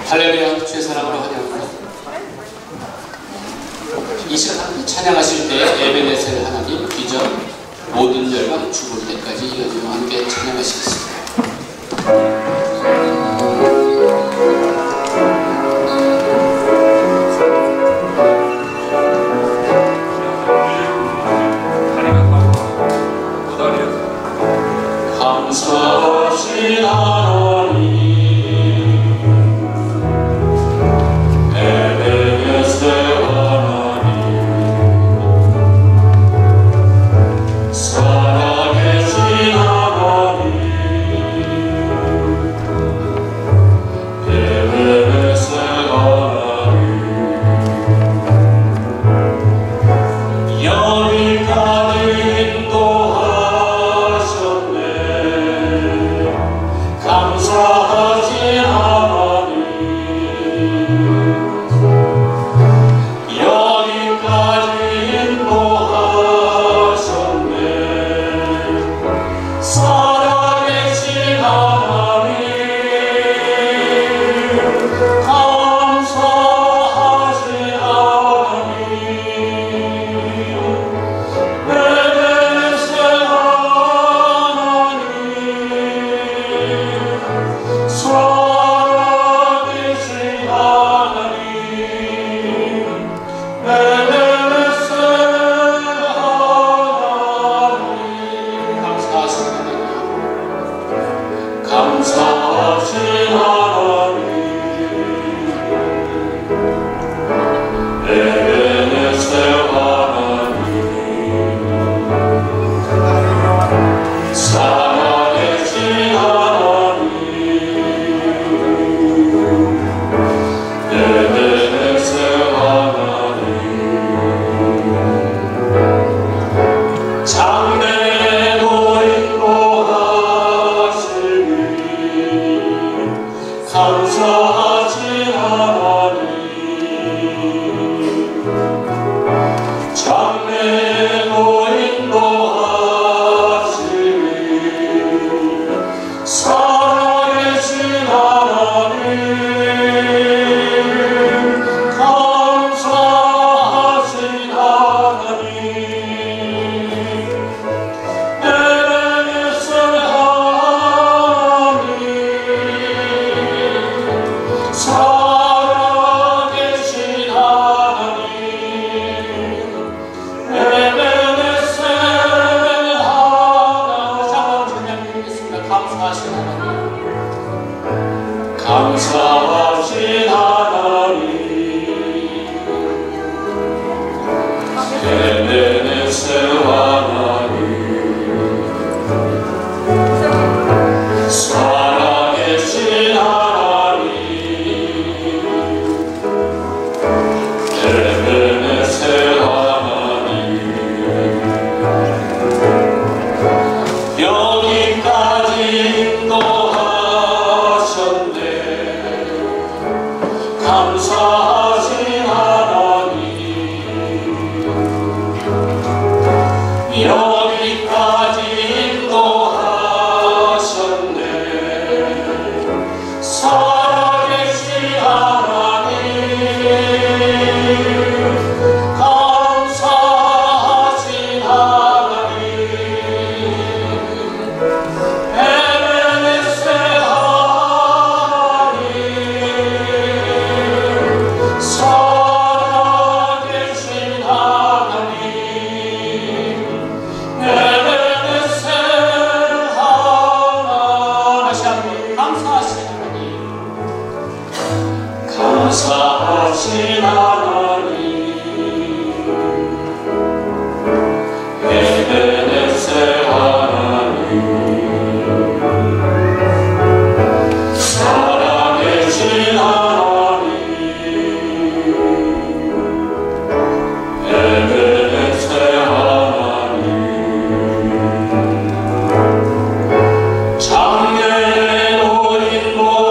할렐루야, 주의 사랑으로 환영합니다. 이 시간 찬양하실 때 에베네셀 하나님, 비전, 모든 열방 죽을 때까지 이어지며 함께 찬양하시겠습니다. 감사하신 하나님, 에베네셀 하나님, 살아계신 하나님, 에베네셀 하나님, 여기까지 인도하셨네. 감사하신 하나님, 여기까지 인도하셨네. 살아계신 하나님, 감사하신 하나님, 에베네셀 하나님, 살아계신 하나님, 에베네셀 하나님, 감사하신 하나님, 감사하신 하나님, 에베네셀 하나님, 살아계신 하나님, 에베네셀 하나님, 장래도 인도하시니 감사하신 하나님, 장래도 인도하시니 살아계신 하나님, 감사하신 하나님, 에베네셀 하나님, 살아계신 하나님, 에베네셀 하나님. 잠깐 찬양드리겠습니다. 감사하신 하나님, 감사하신 하나님, 에베네셀 하나님, 살아계신 하나님, 에베네셀 하나님, 여기까지 인도하셨네. 감사하신 하나님, 여기까지 인도하셨네. 살아계신 하나님, 감사하신 하나님, 에베네셀 하나님, 살아계신 하나님, 에베네셀 하나님. 다시 한번 감사하신 하나님, 감사하신 하나님, 에베네셀 하나님, 살아계신 하나님, 에베네셀 하나님, 장래도 인도하시니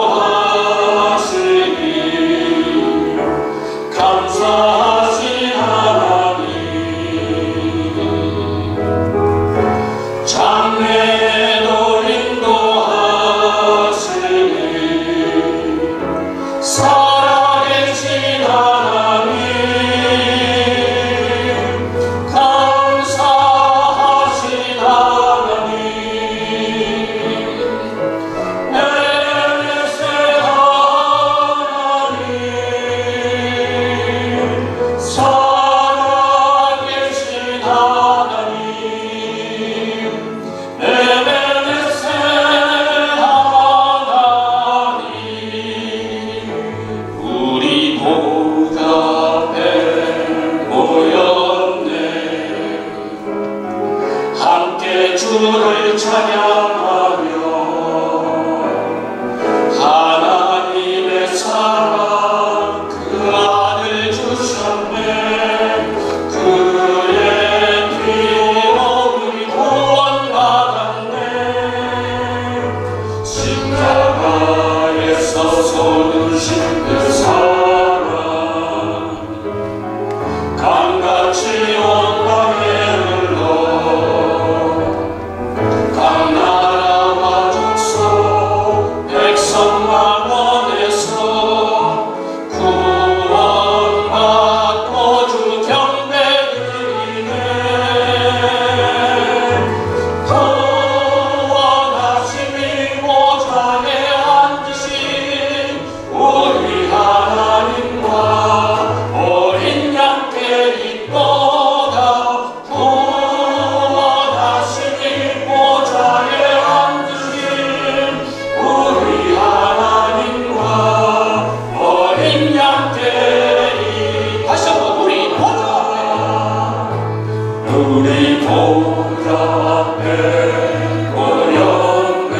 감사 살아계신 하나님 감사하신 하나님 에베네셀 하나님 살아계신 하나님 에베네셀 하나님 우리 보좌 앞에 모였네 함께 주를 찬양하며 하나님의 사랑 그 아들 주셨네 그의 피로 우리 구원받았네 십자가에서 쏟으신 그 사랑 강같이 온 땅에 흘러 각 나라와 족속 백성 만원에서 구원받고 주 경배드리네 구원하심이 보좌에 앉으신 우리 하나님과 어린 양께 있도다 구원하심이 보좌에 앉으신 우리 하나님과 어린 양께 다시 한번 우리 보좌 앞에 모였네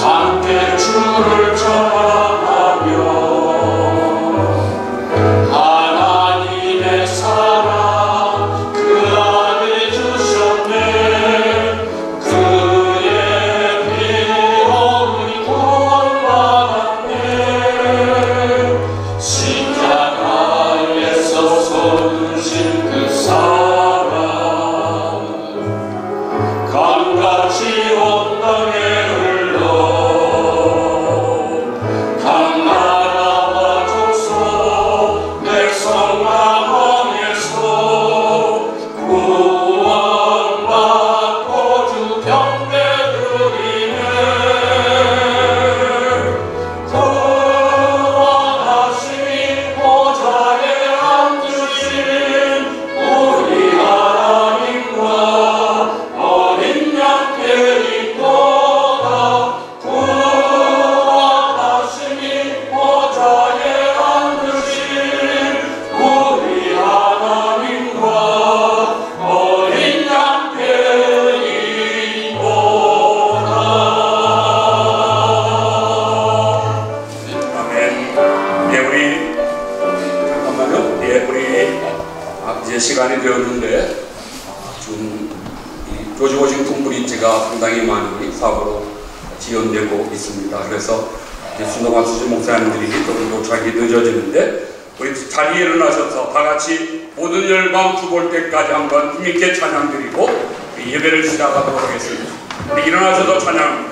함께 주를 찬양하며 하나님의 사랑 그 아들 주셨네 그의 피로 우리 구원받았네 십자가에서 쏟으신 그 사랑 강같이 온 땅에 흘러 각 나라와 족속 백성 만원에서 구원받고 주 경배드리네 구원하심이 보좌에 앉으신 우리 하나님과 어린 양께 있도다 구원하심이 보좌에 앉으신 우리 하나님과 어린 양께 있도다 아멘. 예, 우리 잠깐만요. 예, 우리 이제 시간이 되었는데 지금 이 조지 워싱턴 브리지가 상당히 많이 사고로 지연되고 있습니다. 그래서 이제 순동환 수지 목사님들이 조금 도착이 늦어지는데 우리 자리에 일어나셔서 다 같이 모든 열방 주볼 때까지 한번 힘있게 찬양드리고 우리 예배를 시작하도록 하겠습니다. 우리 일어나셔서 찬양.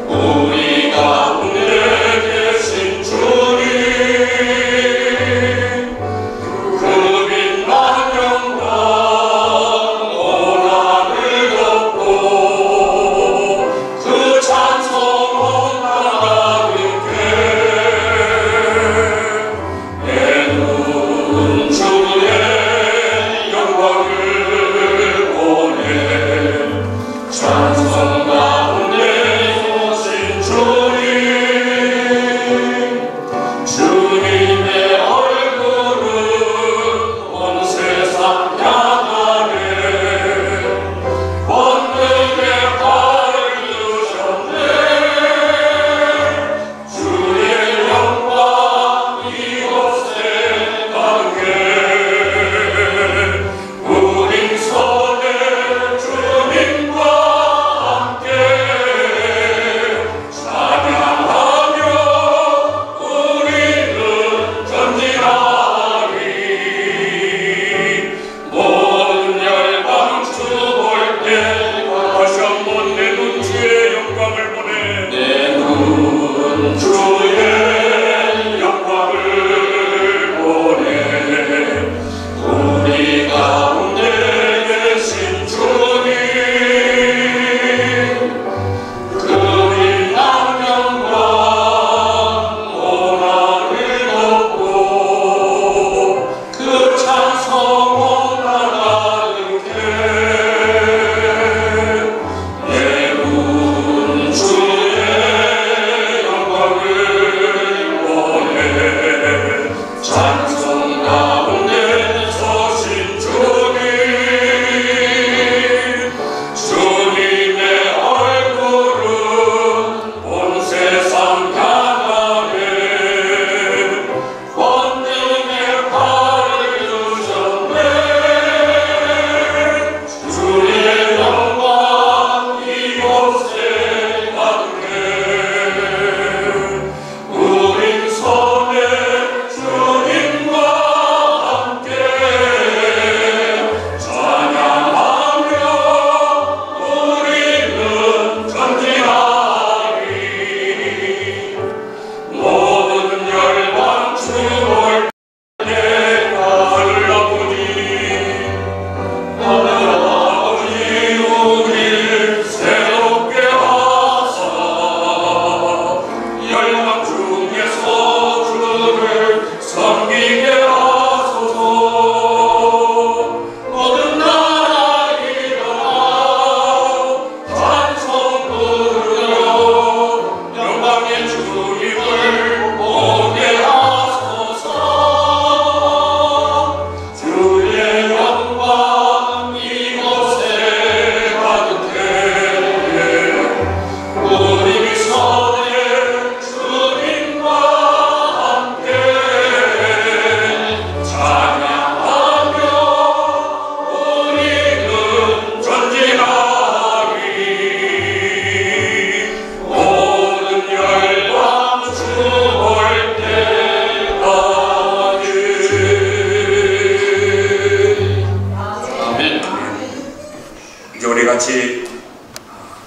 우리 가운데 계신 주님 그 빛난 영광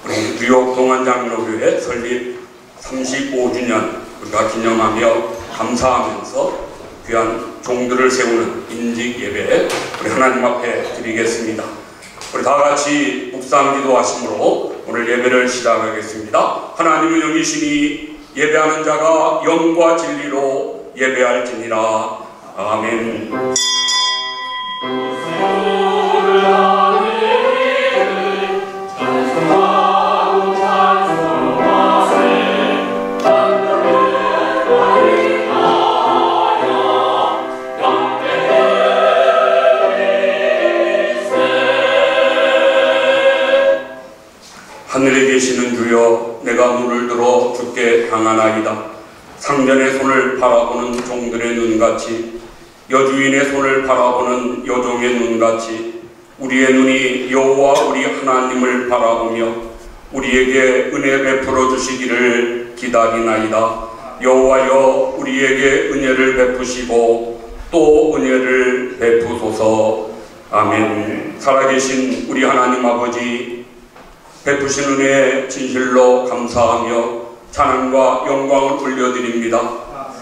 우리 뉴욕 동안장로교회 설립 35주년 우리가 기념하며 감사하면서 귀한 종들을 세우는 인직 예배 우리 하나님 앞에 드리겠습니다. 우리 다 같이 묵상 기도하심으로 오늘 예배를 시작하겠습니다. 하나님은 영이시니 예배하는 자가 영과 진리로 예배할지니라. 아멘. 하늘에 계시는 주여, 내가 눈을 들어 주께 향하나이다. 상전의 손을 바라보는 종들의 눈같이, 여주인의 손을 바라보는 여종의 눈같이 우리의 눈이 여호와 우리 하나님을 바라보며 우리에게 은혜 베풀어 주시기를 기다리나이다. 여호와여, 우리에게 은혜를 베푸시고 또 은혜를 베푸소서. 아멘. 살아계신 우리 하나님 아버지, 베푸신 은혜에 진실로 감사하며 찬양과 영광을 올려드립니다.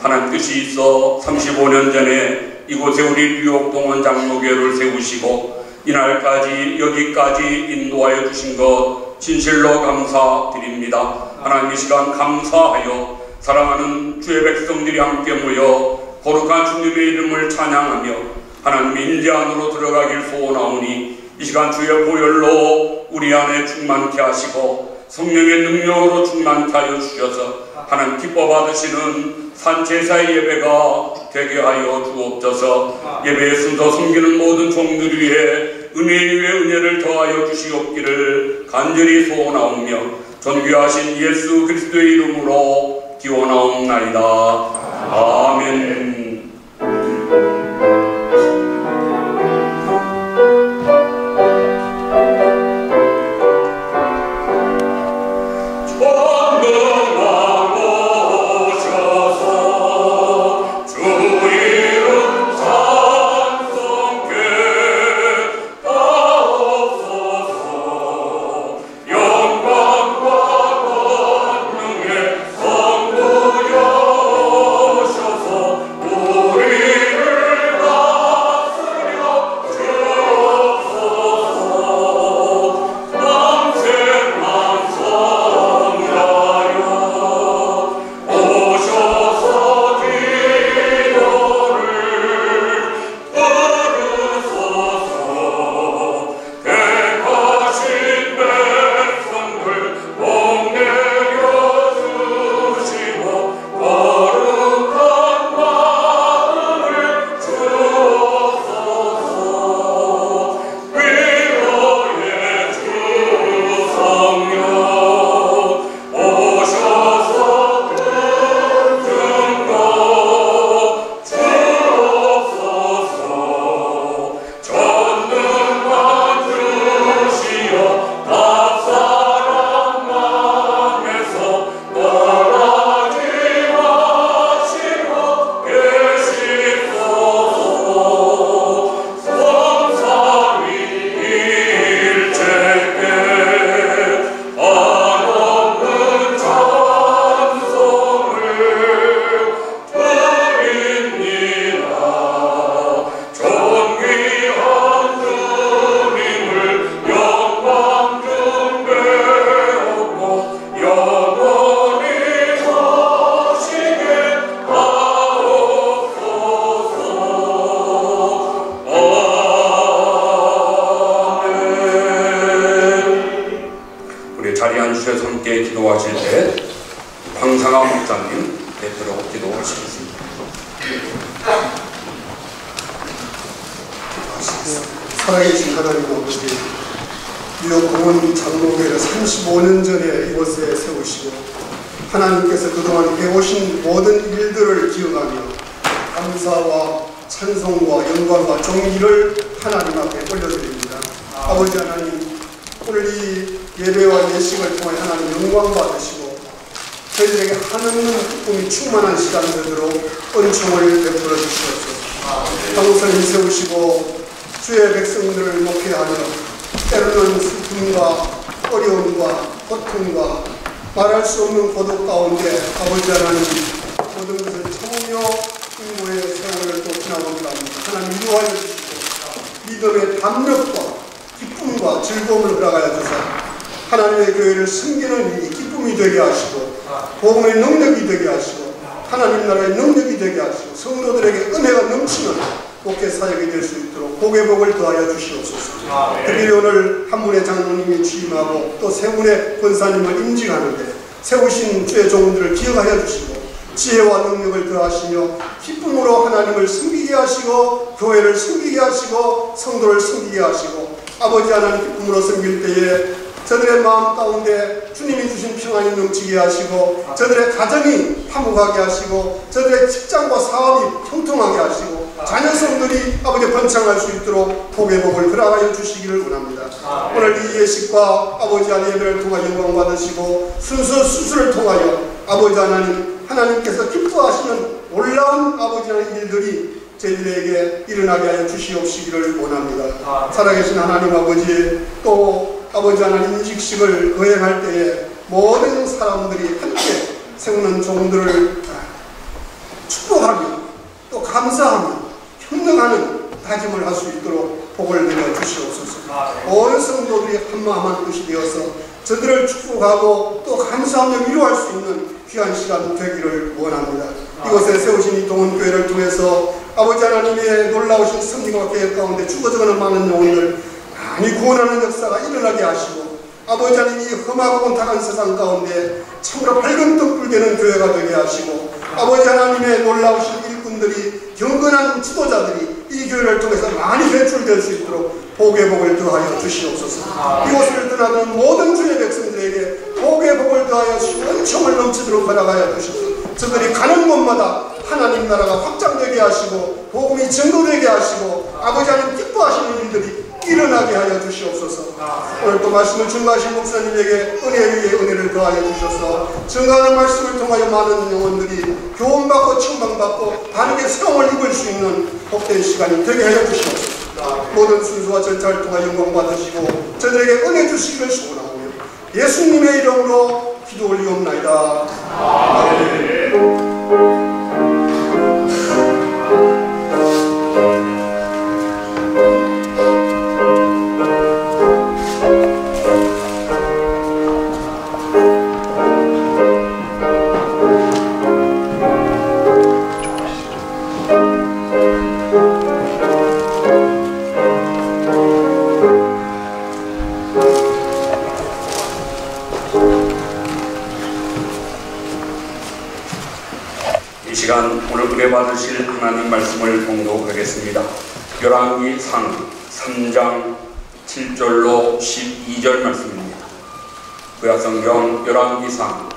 하나님 뜻이 있어 35년 전에 이곳에 우리 뉴욕 동안장로교회를 세우시고 이날까지 여기까지 인도하여 주신 것 진실로 감사드립니다. 하나님 이 시간 감사하여 사랑하는 주의 백성들이 함께 모여 거룩한 주님의 이름을 찬양하며 하나님의 인재 안으로 들어가길 소원하오니 이 시간 주의 보혈로 우리 안에 충만케 하시고 성령의 능력으로 충만케 하여 주셔서 하나님 기뻐 받으시는 산제사의 예배가 되게 하여 주옵소서. 예배의 순서 섬기는 모든 종들 위에 은혜 위에 은혜를 더하여 주시옵기를 간절히 소원하오며 존귀하신 예수 그리스도의 이름으로 기원하옵나이다. 아멘. 기도하실 때 황상아 목사님 대표로 기도하시겠습니다. 살아계신 하나님 아버지, 뉴욕 공원 장로교회를 35년 전에 이곳에 세우시고 하나님께서 그동안 해오신 모든 일들을 기억하며 감사와 찬송과 영광과 존귀를 하나님 앞에 올려드립니다. 아버지 하나님, 오늘 이 예배와 예식을 통해 하나님 영광 받으시고 저희들에게 하나님의 기쁨이 충만한 시간 되도록 은총을 베풀어 주시옵소서. 장로선을 세우시고 주의 백성들을 목회하며 때로는 슬픔과 어려움과 고통과 말할 수 없는 고독 가운데 아버지 하나님 모든 것을 참으며 충고의 세월을 또 지나본다 합니다. 하나님 인도하여 주시고 믿음의 담력과 기쁨과 즐거움을 허락하여 주사 하나님의 교회를 섬기는 일이 기쁨이 되게 하시고 복음의 능력이 되게 하시고 하나님 나라의 능력이 되게 하시고 성도들에게 은혜가 넘치는 목회 사역이 될 수 있도록 복의 복을 더하여 주시옵소서. 특별히 오늘 한 분의 장로님이 취임하고 또 세 분의 권사님을 임직하는데 세우신 주의 종들을 기억하여 주시고 지혜와 능력을 더하시며 기쁨으로 하나님을 섬기게 하시고 교회를 섬기게 하시고 성도를 섬기게 하시고 아버지 하나님 기쁨으로 섬길 때에 저들의 마음 가운데 주님이 주신 평안이 넘치게 하시고 저들의 가정이 화목하게 하시고 저들의 직장과 사업이 형통하게 하시고 자녀성들이 아버지 번창할 수 있도록 복의 복을 허락하여 주시기를 원합니다. 오늘 이 예식과 아버지 하나님 예배를 통하여 영광 받으시고 순수 수술을 통하여 아버지 하나님께서 기뻐하시는 놀라운 아버지 하나님 일들이 저희들에게 일어나게 하여 주시옵시기를 원합니다. 살아계신 하나님 아버지 또 아버지 하나님 인식식을 거행할 때에 모든 사람들이 함께 세우는 종들을 축복하며 또 감사하며 협력하는 다짐을 할 수 있도록 복을 내려 주시옵소서. 온 성도들이 한마음 한뜻이 되어서 저들을 축복하고 또 감사하며 위로할 수 있는 귀한 시간 되기를 원합니다. 이곳에 세우신 이 동원교회를 통해서 아버지 하나님의 놀라우신 섭리와 계획 가운데 죽어져가는 많은 영혼들 많이 구원하는 역사가 일어나게 하시고 아버지 하나님이 험하고 온탁한 세상 가운데 참으로 밝은 떡불 되는 교회가 되게 하시고 아버지 하나님의 놀라우신 일꾼들이 경건한 지도자들이 이 교회를 통해서 많이 배출될 수 있도록 복의 복을 더하여 주시옵소서. 이곳을 떠나는 모든 주의 백성들에게 복의 복을 더하여 은총을 넘치도록 허락하여 주시옵소서. 저들이 가는 곳마다 하나님 나라가 확장되게 하시고 복음이 증거되게 하시고 아버지 하나님 기뻐하시는 일들이 일어나게 하여 주시옵소서. 오늘 또 말씀을 증거하신 목사님에게 은혜 위에 은혜를 더하여 주셔서 증거하는 말씀을 통하여 많은 영혼들이 교훈받고 책망받고 바르게 세움을 입을 수 있는 복된 시간이 되게 하여 주시옵소서. 모든 순수와 절차를 통하여 영광 받으시고 저들에게 은혜 주시기를 소원하오며 예수님의 이름으로 기도 올리옵나이다. 아멘. 오늘 은혜 받으실 하나님 말씀을 봉독하겠습니다. 열왕기상 3장 7절로 12절 말씀입니다. 구약성경 열왕기상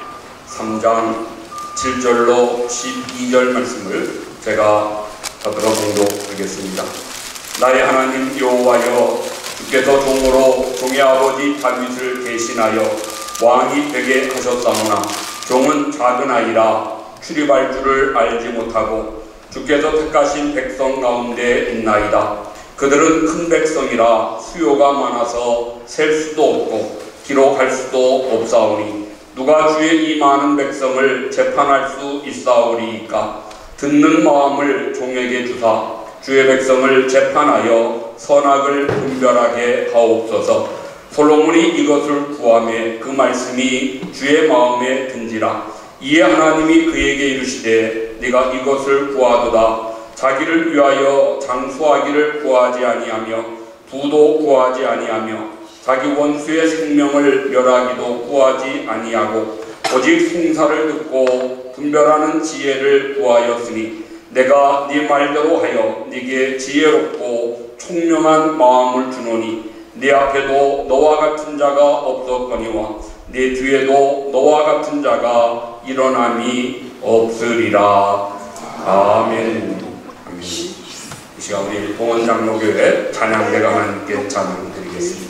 3장 7절로 12절 말씀을 제가 받들어 봉독하겠습니다. 나의 하나님 여호와여, 주께서 종으로 종의 아버지 다윗을 대신하여 왕이 되게 하셨사오나 종은 작은 아이라 출입할 줄을 알지 못하고 주께서 택하신 백성 가운데 있나이다. 그들은 큰 백성이라 수요가 많아서 셀 수도 없고 기록할 수도 없사오니 누가 주의 이 많은 백성을 재판할 수 있사오리이까. 듣는 마음을 종에게 주사 주의 백성을 재판하여 선악을 분별하게 하옵소서. 솔로몬이 이것을 구하매 그 말씀이 주의 마음에 든지라. 이에 하나님이 그에게 이르시되 네가 이것을 구하도다. 자기를 위하여 장수하기를 구하지 아니하며 부도 구하지 아니하며 자기 원수의 생명을 멸하기도 구하지 아니하고 오직 송사를 듣고 분별하는 지혜를 구하였으니 내가 네 말대로 하여 네게 지혜롭고 총명한 마음을 주노니 네 앞에도 너와 같은 자가 없었거니와 네 뒤에도 너와 같은 자가 일어남이 없으리라. 아멘. 아멘. 이 시간 우리 봉헌장로교회 찬양대가 하나님께 찬양드리겠습니다.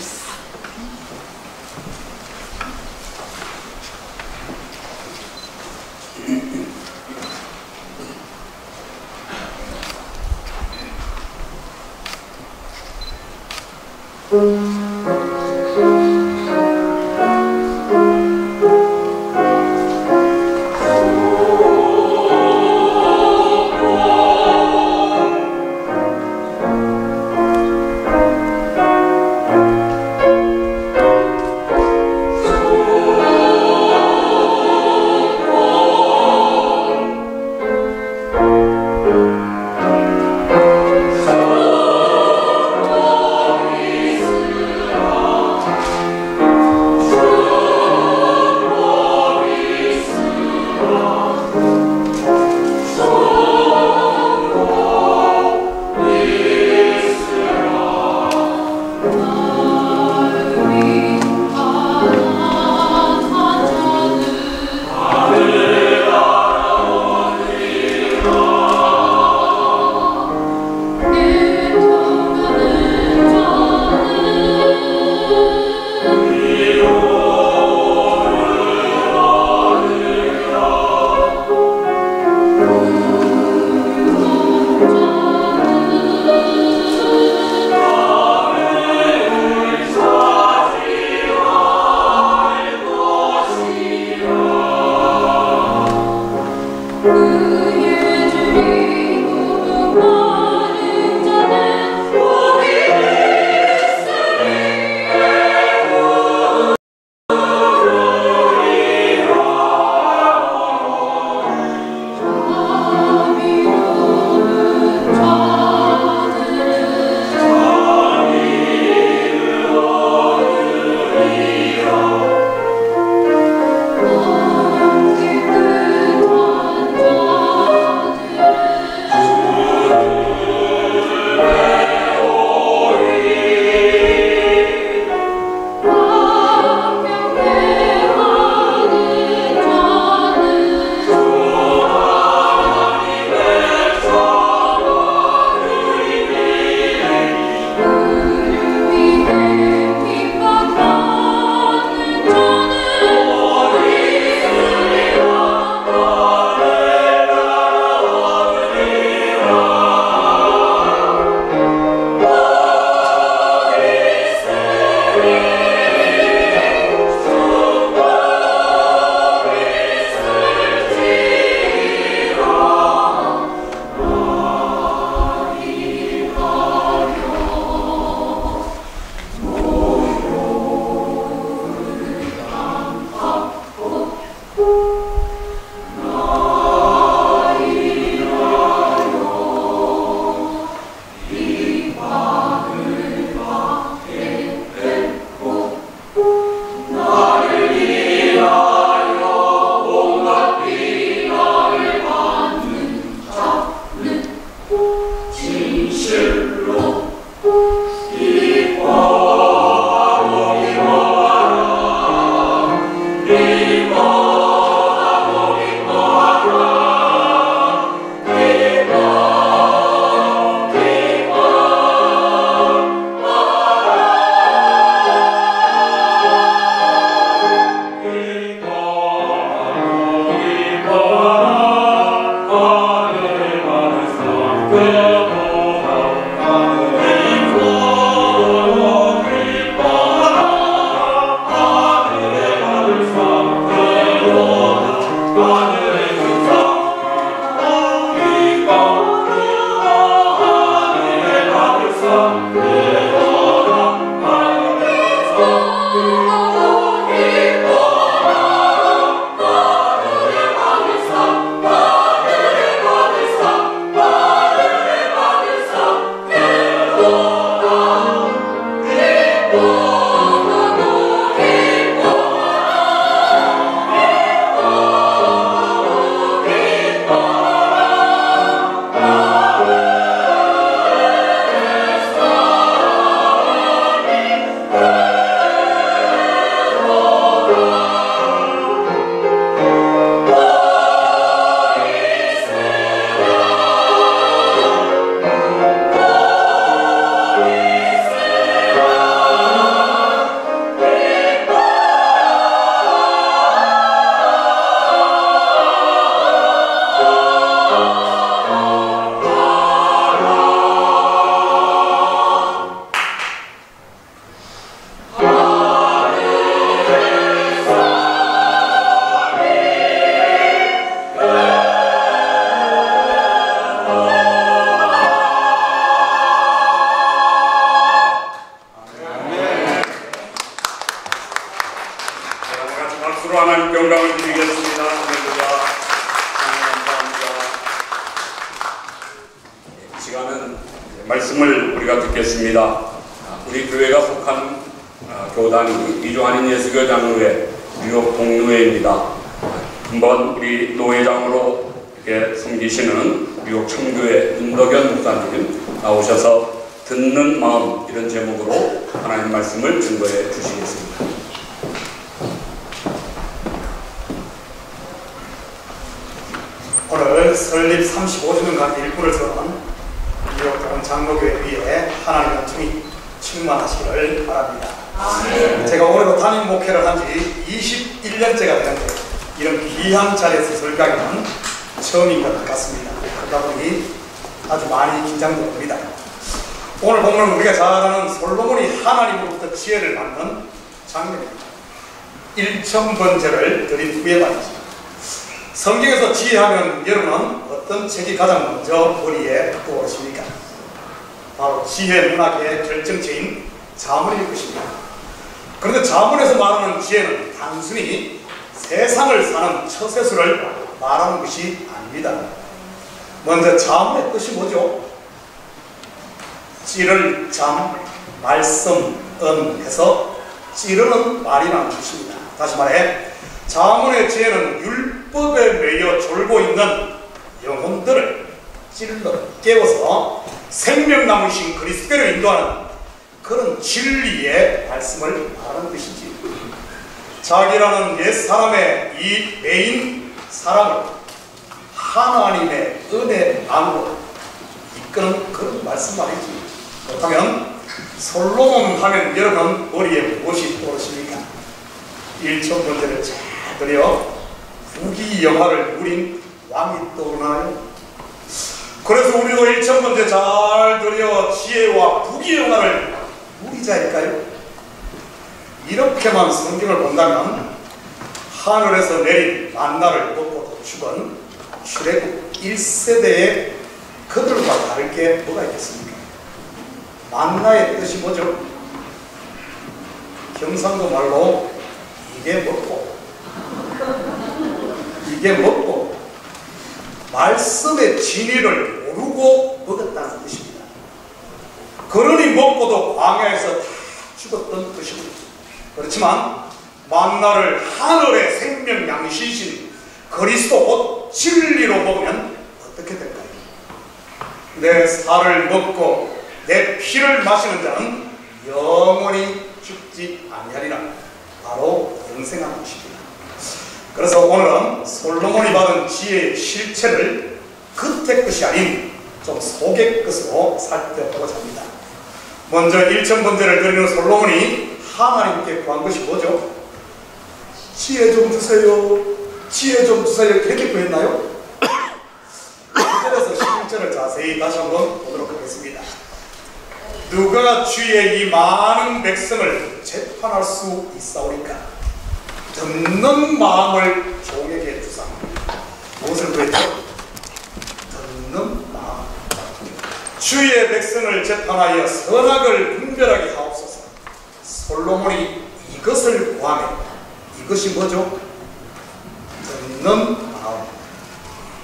말씀을 우리가 듣겠습니다. 우리 교회가 속한 교단이 이주한인 예수교 장로회 뉴욕 동료회입니다. 한번 우리 노회장으로 이렇게 섬기시는 뉴욕 청교회 윤덕현 목사님 나오셔서 듣는 마음 이런 제목으로 하나님 말씀을 증거해 주시겠습니다. 오늘 설립 35주년간 일부를 서는 뉴욕 장로교회 위에 하나님의 은총이 충만하시기를 바랍니다. 제가 올해도 담임 목회를 한 지 21년째가 되는데 이런 귀한 자리에서 설교하기는 처음인 것 같습니다. 그러다 보니 아주 많이 긴장도 됩니다. 오늘 보면 우리가 잘 아는 솔로몬이 하나님으로부터 지혜를 받는 장면입니다. 일천번제를 드린 후에 받았습니다. 성경에서 지혜하면 여러분은 어떤 책이 가장 먼저 머리에 떠오르십니까? 바로 지혜 문학의 결정체인 자문일 것입니다. 그런데 자문에서 말하는 지혜는 단순히 세상을 사는 처세술을 말하는 것이 아닙니다. 먼저 자문의 뜻이 뭐죠? 찌를 잠, 말씀, 해서 찌르는 말이라는 뜻입니다. 다시 말해 자문의 지혜는 율법에 매여 졸고 있는 영혼들을 찔러 깨워서 생명나무이신 그리스도로 인도하는 그런 진리의 말씀을 말하는 것이지, 자기라는 옛사람의 이 메인 사랑을 하나님의 은혜 안으로 이끄는 그런 말씀 말이지. 그렇다면 솔로몬 하면 여러분 머리에 무엇이 떠오르십니까? 일천번제를 잘 드려 부귀 영화를 누린 왕이 떠오르나요? 그래서 우리도 일천번제 잘 드려 지혜와 부귀 영화를 누리자일까요? 이렇게만 성경을 본다면 하늘에서 내린 만나를 먹고도 죽은 출애굽 1세대의 그들과 다를 게 뭐가 있겠습니까? 만나의 뜻이 뭐죠? 경상도 말로 이게 먹고 말씀의 진리를 모르고 먹었다는 뜻입니다. 그러니 먹고도 광야에서 다 죽었던 뜻입니다. 그렇지만 만나를 하늘의 생명 양식이신 그리스도 곧 진리로 먹으면 어떻게 될까요? 내 살을 먹고 내 피를 마시는 자는 영원히 죽지 아니하리라. 바로 영생한 것입니다. 그래서 오늘은 솔로몬이 받은 지혜의 실체를 겉의 것이 아닌 좀 속의 것으로 살펴보고자 합니다. 먼저 1,000번째를 드리는 솔로몬이 하나님께 구한 것이 뭐죠? 지혜 좀 주세요. 지혜 좀 주세요. 이렇게 구했나요? 1절에서 11절을 자세히 다시 한번 보도록 하겠습니다. 누가 주의 이 많은 백성을 재판할 수 있사오리까? 듣는 마음을 종에게 주사. 무엇을 구했죠? 듣는 마음. 주의 백성을 재판하여 선악을 분별하게 하옵소서. 솔로몬이 이것을 구하며 이것이 뭐죠? 듣는 마음.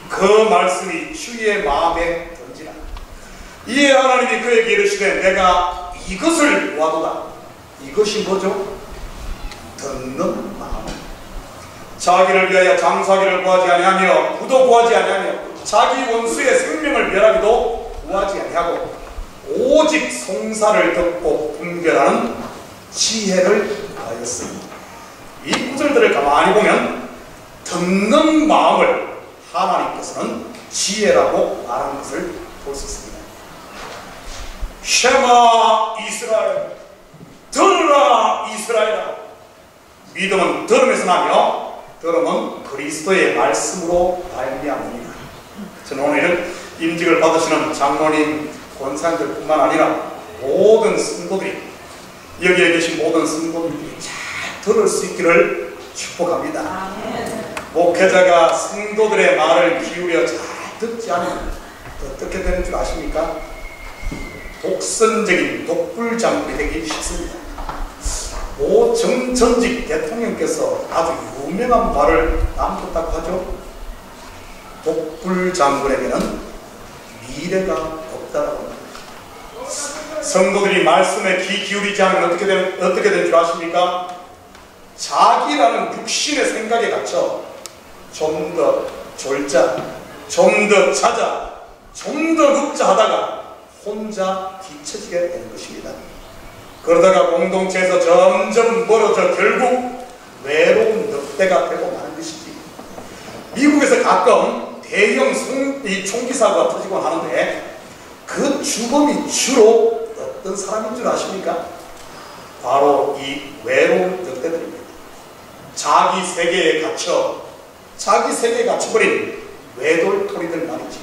그 말씀이 주의 마음에 던지라. 이에 하나님이 그에게 이르시되 내가 이것을 구하도다. 이것이 뭐죠? 듣는 마음. 자기를 위하여 장수하기를 구하지 아니하며 부도 구하지 아니하며 자기 원수의 생명을 멸하기도 구하지 아니하고 오직 송사를 듣고 분별하는 지혜를 구하였으니. 이 구절들을 가만히 보면 듣는 마음을 하나님께서는 지혜라고 말하는 것을 볼 수 있습니다. 쉐마 이스라엘, 들으라 이스라엘아. 믿음은 들음에서 나며 들음은 그리스도의 말씀으로 말미암으니라. 저는 오늘 임직을 받으시는 장로님, 권사님들뿐만 아니라 모든 성도들이, 여기에 계신 모든 성도들이 잘 들을 수 있기를 축복합니다. 목회자가 성도들의 말을 기울여 잘 듣지 않으면 어떻게 되는 줄 아십니까? 독선적인 독불장군이 되기 쉽습니다. 모 전직 대통령께서 아주 유명한 말을 남겼다고 하죠. 독불장군에게는 미래가 없다라고 합니다. 성도들이 말씀에 귀 기울이지 않으면 어떻게 되는 줄 아십니까? 자기라는 육신의 생각에 갇혀 좀 더 졸자, 좀 더 자자, 좀 더 눕자 하다가 혼자 뒤처지게 되는 것입니다. 그러다가 공동체에서 점점 멀어져 결국 외로운 늑대가 되고 마는 것이지. 미국에서 가끔 대형 총기 사고가 터지곤 하는데 그 주범이 주로 어떤 사람인 줄 아십니까? 바로 이 외로운 늑대들입니다. 자기 세계에 갇혀버린 외돌토리들 말이지.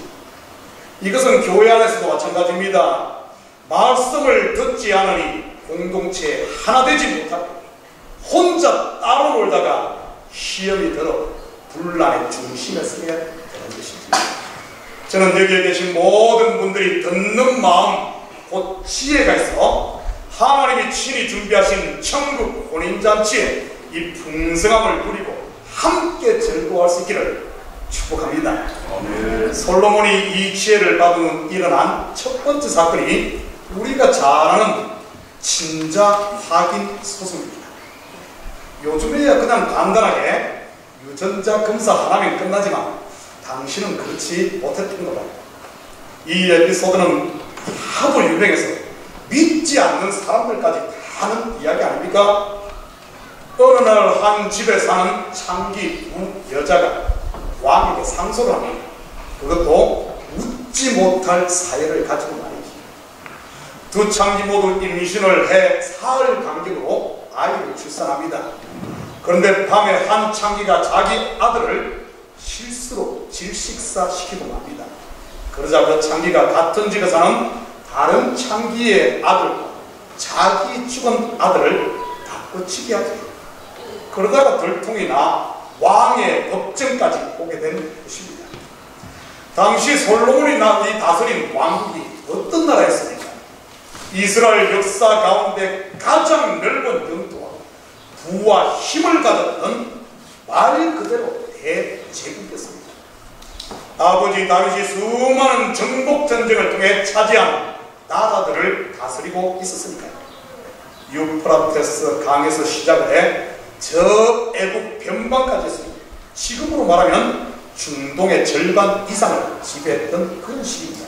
이것은 교회 안에서도 마찬가지입니다. 말씀을 듣지 않으니 공동체에 하나 되지 못하고 혼자 따로 놀다가 시험이 들어 분란의 중심에 서게 되는 것이지. 저는 여기에 계신 모든 분들이 듣는 마음, 곧 지혜가 있어 하나님이 친히 준비하신 천국 혼인잔치에 이 풍성함을 누리고 함께 즐거워할 수 있기를 축복합니다. 솔로몬이 이 지혜를 받은 일어난 첫 번째 사건이 우리가 잘 아는 친자 확인 소송입니다. 요즘에야 그냥 간단하게 유전자 검사 하나면 끝나지만 당신은 그렇지 못했던 것 같아요. 이 에피소드는 하도 유명해서 믿지 않는 사람들까지 다 하는 이야기 아닙니까? 어느 날 한 집에 사는 창기 두 여자가 왕에게 상소를 합니다. 그것도 웃지 못할 사연을 가지고 말이지. 두 창기 모두 임신을 해 사흘 간격으로 아이를 출산합니다. 그런데 밤에 한 창기가 자기 아들을 실수로 질식사시키고 맙니다. 그러자 그 창기가 같은 집에 사는 다른 창기의 아들과 자기 죽은 아들을 다꿔치기 하죠. 그러다가 들통이 나 왕의 법정까지 오게 된 것입니다. 당시 솔로몬이 이 다스린 왕국이 어떤 나라였습니까? 이스라엘 역사 가운데 가장 넓은 영토와 부와 힘을 가졌던 말 그대로 대제국이었습니다. 아버지 다윗이 수많은 정복 전쟁을 통해 차지한 나라들을 다스리고 있었으니까요. 유프라테스 강에서 시작을 해 저 애국 변방까지 했습니다. 지금으로 말하면 중동의 절반 이상을 지배했던 그런 시기입니다.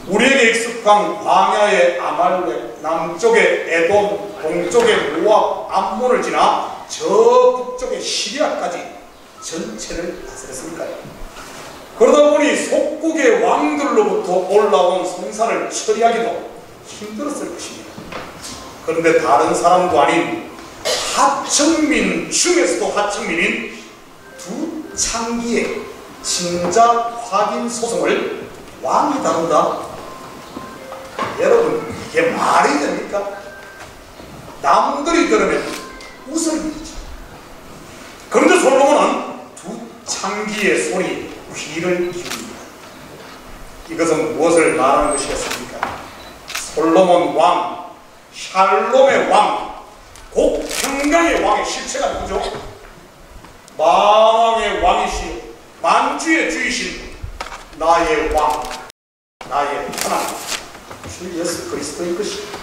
우리에게 익숙한 광야의 아말렉, 남쪽의 에돔, 동쪽의 모압, 암몬을 지나 저 북쪽의 시리아까지 전체를 다스렸으니까요. 그러다 보니 속국의 왕들로부터 올라온 송사를 처리하기도 힘들었을 것입니다. 그런데 다른 사람도 아닌 하청민 중에서도 하청민인 두창기의 징자 확인 소송을 왕이 다룬다? 여러분, 이게 말이 됩니까? 남들이 들으면 웃을 일이죠. 그런데 솔로몬은 두창기의 소리에 귀를 기울입니다. 이것은 무엇을 말하는 것이겠습니까? 솔로몬 왕, 샬롬의 왕, 곧 평강의 왕의 실체가 누구죠? 만왕의 왕이시여 만주의 주이신 나의 왕, 나의 하나님, 주 예수 그리스도인 것입니다.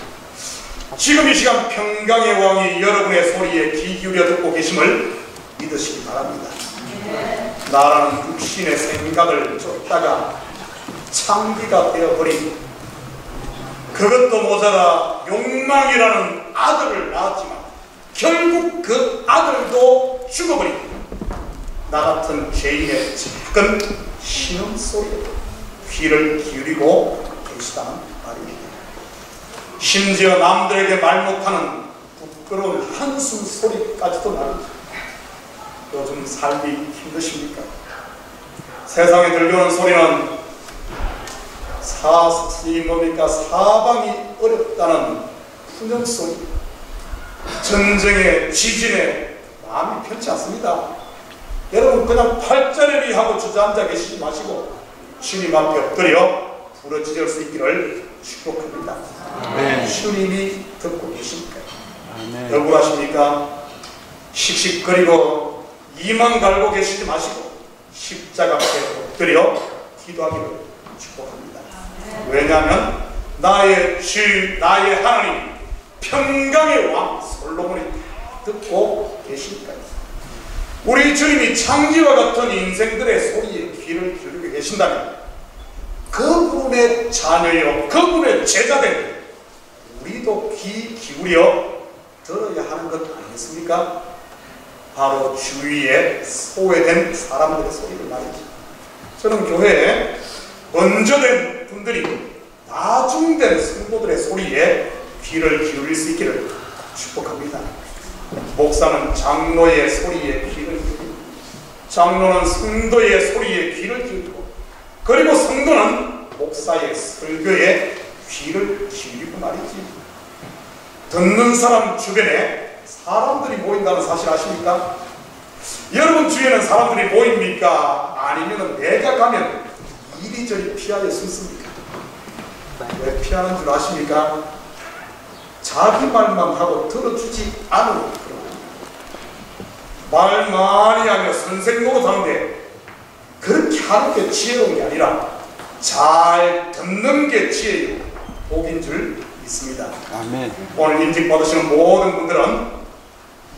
지금 이 시간 평강의 왕이 여러분의 소리에 귀 기울여 듣고 계심을 믿으시기 바랍니다. 나라는 육신의 생각을 쫓다가 창기가 되어버린, 그것도 모자라 욕망이라는 아들을 낳았지만 결국 그 아들도 죽어버린 나 같은 죄인의 작은 신음소리에 귀를 기울이고 계시다는 말입니다. 심지어 남들에게 말 못하는 부끄러운 한숨 소리까지도 말입니다. 요즘 살기 힘드십니까? 세상에 들려오는 소리는 사방이 어렵다는 훈연소리, 전쟁에 지진에 마음이 편치 않습니다. 여러분, 그냥 팔자리리 하고 주저앉아 계시지 마시고 주님 앞에 엎드려 부르짖을 수 있기를 축복합니다. 주님이 듣고 계십니까? 억울하십니까? 씩씩거리고 이만 갈고 계시지 마시고 십자가 앞에 엎드려 기도하기를 축복합니다. 왜냐하면 나의 주, 나의 하나님, 평강의 왕 솔로몬이 듣고 계시니까요. 우리 주님이 창기와 같은 인생들의 소리에 귀를 기울이고 계신다면 그분의 자녀여, 그분의 제자들, 우리도 귀 기울여 들어야 하는 것 아니겠습니까? 바로 주위에 소외된 사람들의 소리를 말이죠. 저는 교회에 먼저 된 분들이 나중된 성도들의 소리에 귀를 기울일 수 있기를 축복합니다. 목사는 장로의 소리에 귀를 기울이고, 장로는 성도의 소리에 귀를 기울이고, 그리고 성도는 목사의 설교에 귀를 기울이고 말이지. 듣는 사람 주변에 사람들이 모인다는 사실 아십니까? 여러분 주위에는 사람들이 모입니까? 아니면 내가 가면 이리저리 피하여 숨습니까? 왜 피하는 줄 아십니까? 자기 말만 하고 들어주지 않으면 그런 말 많이 하며 선생 노릇하는데 그렇게 하는 게 지혜로운 게 아니라 잘 듣는 게 지혜요 복인 줄 믿습니다. 아멘. 오늘 인직 받으시는 모든 분들은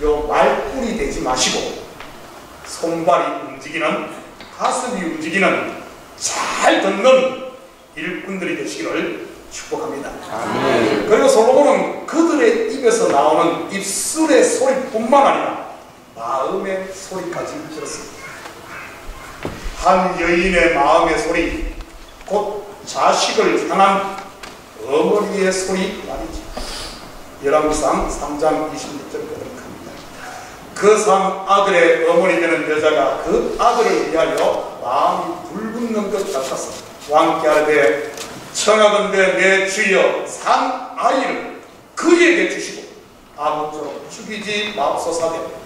요 말뿐이 되지 마시고 손발이 움직이는, 가슴이 움직이는 잘 듣는 일꾼들이 되시기를 축복합니다. 아멘. 그리고 솔로몬은 그들의 입에서 나오는 입술의 소리뿐만 아니라 마음의 소리까지 들었습니다. 한 여인의 마음의 소리, 곧 자식을 향한 어머니의 소리 말이지. 열왕기상 3장 26절 그렇습니다. 그 산 아들의 어머니 되는 여자가 그 아들을 위하여 마음이 불붙는 것 같아서 왕께 하되 청하건대 내 주여 산 아이를 그에게 주시고 아무쪼록 죽이지 마옵소서되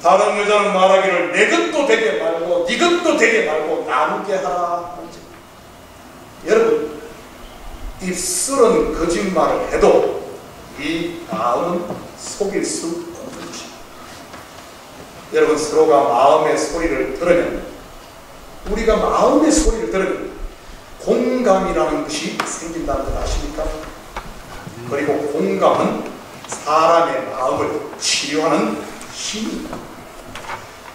다른 여자는 말하기를 내 것도 되게 말고 네 것도 되게 말고 나누게 하라. 여러분, 입술은 거짓말을 해도 이 마음은 속일 수 없는 것입니다. 여러분, 서로가 마음의 소리를 들으면, 우리가 마음의 소리를 들으면 공감이라는 것이 생긴다는 걸 아십니까? 그리고 공감은 사람의 마음을 치료하는 힘입니다.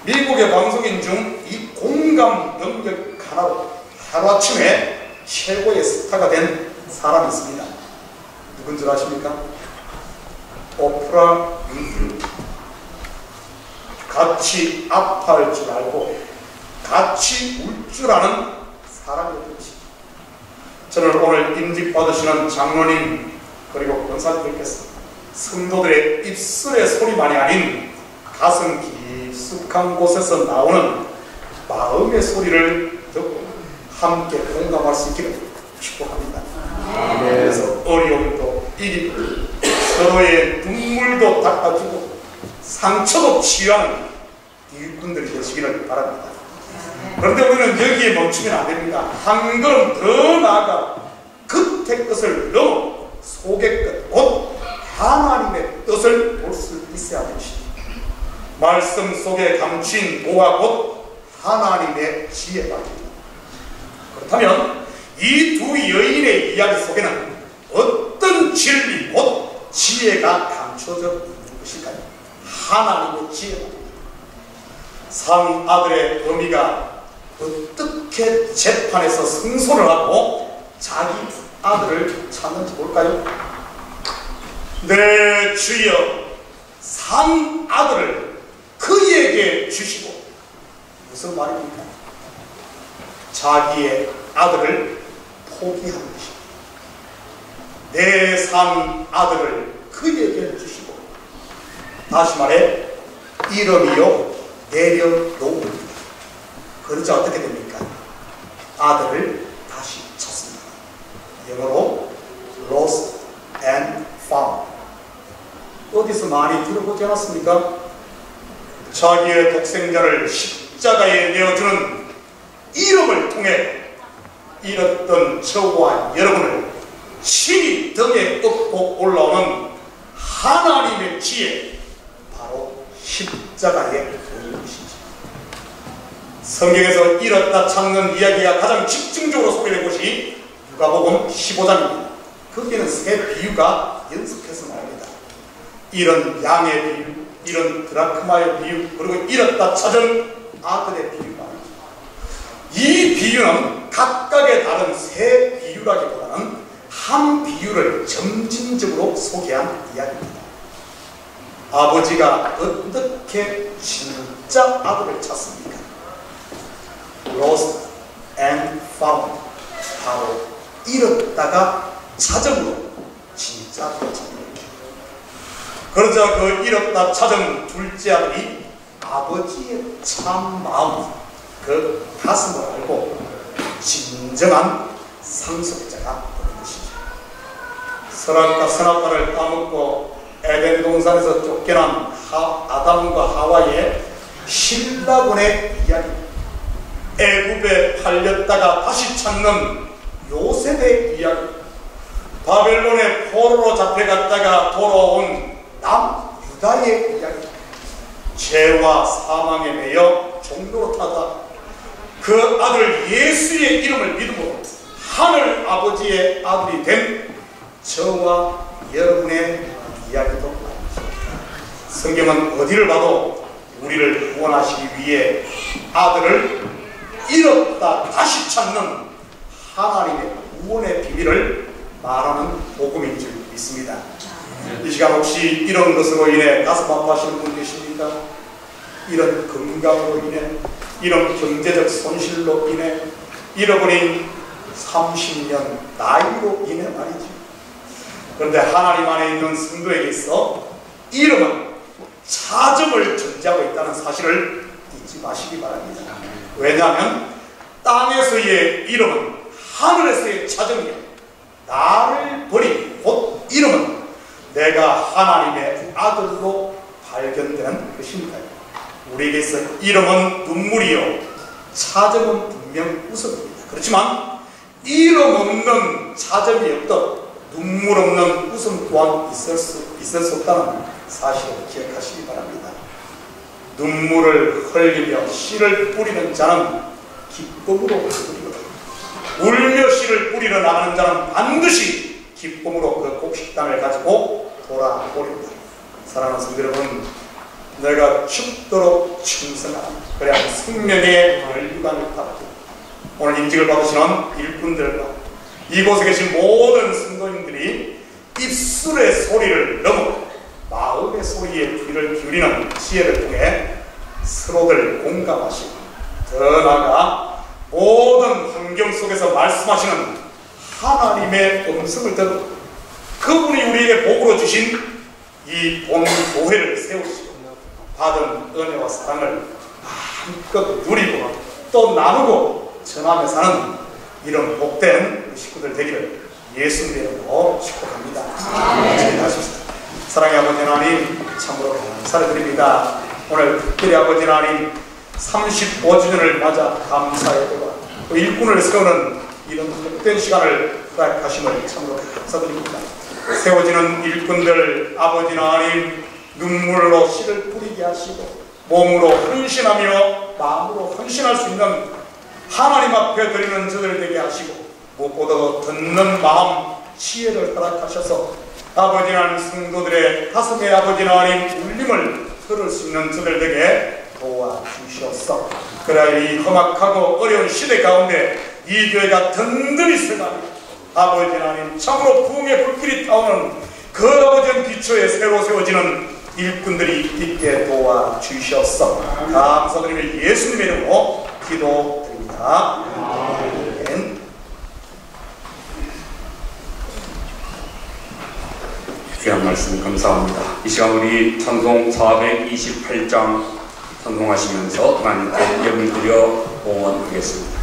미국의 방송인 중 이 공감 능력 하나로 하루아침에 최고의 스타가 된 사람이 있습니다. 누군 줄 아십니까? 오프라 윈프리. 같이 아파할 줄 알고 같이 울 줄 아는 사람이었던 것입니다. 저는 오늘 임직 받으시는 장로님 그리고 권사님들께서 성도들의 입술의 소리만이 아닌 가슴 깊숙한 곳에서 나오는 마음의 소리를 듣고 함께 공감할 수 있기를 축복합니다. 그래서 어려움도 이기고 서로의 눈물도 닦아주고 상처도 치유하는 일꾼들이 되시기를 바랍니다. 그런데 우리는 여기에 멈추면 안 됩니다. 한 걸음 더 나아가 겉의 것을 넘어 속의 것, 곧 하나님의 뜻을 볼 수 있어야 하는 것입니다. 말씀 속에 감추인 도와 곧 하나님의 지혜가 됩니다. 그렇다면 이 두 여인의 이야기 속에는 어떤 진리 곧 지혜가 감춰져 있는 것일까요? 하나님의 지혜가 됩니다. 산 아들의 어미가 어떻게 재판에서 승소를 하고 자기 아들을 찾는지 볼까요? 내 주여 산 아들을 그에게 주시고, 무슨 말입니까? 자기의 아들을 포기하는 것입니다. 내 산 아들을 그에게 주시고, 다시 말해 이름이요 내려놓습니다. 그러자 어떻게 됩니까? 아들을 다시 찾습니다. 영어로 lost and found. 어디서 많이 들어보지 않았습니까? 자기의 독생자를 십자가에 내어주는 이름을 통해 잃었던 저와 여러분을 신이 등에 업고 올라오는 하나님의 지혜, 바로 십자가에 보이는 것이죠. 성경에서 잃었다 찾는 이야기가 가장 집중적으로 소개된 곳이 누가복음 15장입니다. 거기에는 세 비유가 연속해서 나옵니다. 이런 양의 비유, 이런 드라크마의 비유, 그리고 잃었다 찾은 아들의 비유가 아니죠. 이 비유는 각각의 다른 세 비유라기보다는 한 비유를 점진적으로 소개한 이야기입니다. 아버지가 어떻게 진짜 아들을 찾습니까? Lost and found. 바로 잃었다가 찾음으로 진짜 아들을 찾는 거예요. 그러자 그 잃었다 찾은 둘째 아들이 아버지의 참 마음, 그 가슴을 알고 진정한 상속자가 되는 것이죠. 선악과 선악과를 따먹고 에덴 동산에서 쫓겨난 아담과 하와의 신라군의 이야기, 애굽에 팔렸다가 다시 찾는 요셉의 이야기, 바벨론의 포로로 잡혀갔다가 돌아온 남유다의 이야기, 죄와 사망에 매여 종로로 타다 그 아들 예수의 이름을 믿음으로 하늘 아버지의 아들이 된 저와 여러분의 이야기도 나옵니다. 성경은 어디를 봐도 우리를 구원하시기 위해 아들을 잃었다 다시 찾는 하나님의 구원의 비밀을 말하는 복음인 줄 믿습니다. 이 시간 혹시 이런 것으로 인해 가슴 아파하시는 분 계십니까? 이런 건강으로 인해, 이런 경제적 손실로 인해, 잃어버린 30년 나이로 인해 말이죠. 그런데 하나님 안에 있는 성도에게 있어 이름은 찾음을 전제하고 있다는 사실을 잊지 마시기 바랍니다. 왜냐하면 땅에서의 이름은 하늘에서의 찾음이요, 나를 버린 곧 이름은 내가 하나님의 아들로 발견되는 것입니다. 우리에게서 이름은 눈물이요 찾음은 분명 웃음입니다. 그렇지만 이름 없는 찾음이 없듯 눈물 없는 웃음 또한 있을 수 없다는 사실을 기억하시기 바랍니다. 눈물을 흘리며 씨를 뿌리는 자는 기쁨으로 뿌리거든, 울며 씨를 뿌리러 나가는 자는 반드시 기쁨으로 그 곡식단을 가지고 돌아오리다. 사랑하는 성도 여러분, 내가 죽도록 충성하라. 그래야 생명의 멸류관을 받고 오늘 임직을 받으시는 일꾼들과 이곳에 계신 모든 성도님들이 입술의 소리를 넘어 마음의 소리에 귀를 기울이는 지혜를 통해 서로들 공감하시고 더 나아가 모든 환경 속에서 말씀하시는 하나님의 음성을 듣고 그분이 우리에게 복으로 주신 이 본교회를 세우시고 받은 은혜와 사랑을 마음껏 누리고 또 나누고 전하며 사는 이런 복된 우리 식구들 되기를 예수 이름으로 축복합니다. 기도하십시다. 사랑의 아버지 하나님, 참으로 감사를 드립니다. 오늘 특별히 아버지 하나님 35주년을 맞아 감사의 도가 또 일꾼을 세우는 이런 복된 시간을 허락하심을 참으로 감사드립니다. 세워지는 일꾼들 아버지 하나님 눈물로 씨를 뿌리게 하시고 몸으로 헌신하며 마음으로 헌신할 수 있는 하나님 앞에 드리는 저들 되게 하시고 무엇보다 듣는 마음 지혜를 허락하셔서 아버지 하나님 성도들의 가슴에 아버지 하나님 울림을 들을 수 있는 저들 되게 도와주시옵소서. 그러나 이 험악하고 어려운 시대 가운데 이 교회가 든든히 서가며 아버지 하나님 참으로 부흥의 불길이 타오는 그 아버지 기초에 새로 세워지는 일꾼들이 있게 도와주시옵소서. 감사드리며 예수님의 이름으로 기도드립니다. 아멘. 귀한 말씀 감사합니다. 이 시간 우리 찬송 428장 찬송하시면서 하나님께 예물 드려 봉헌하겠습니다.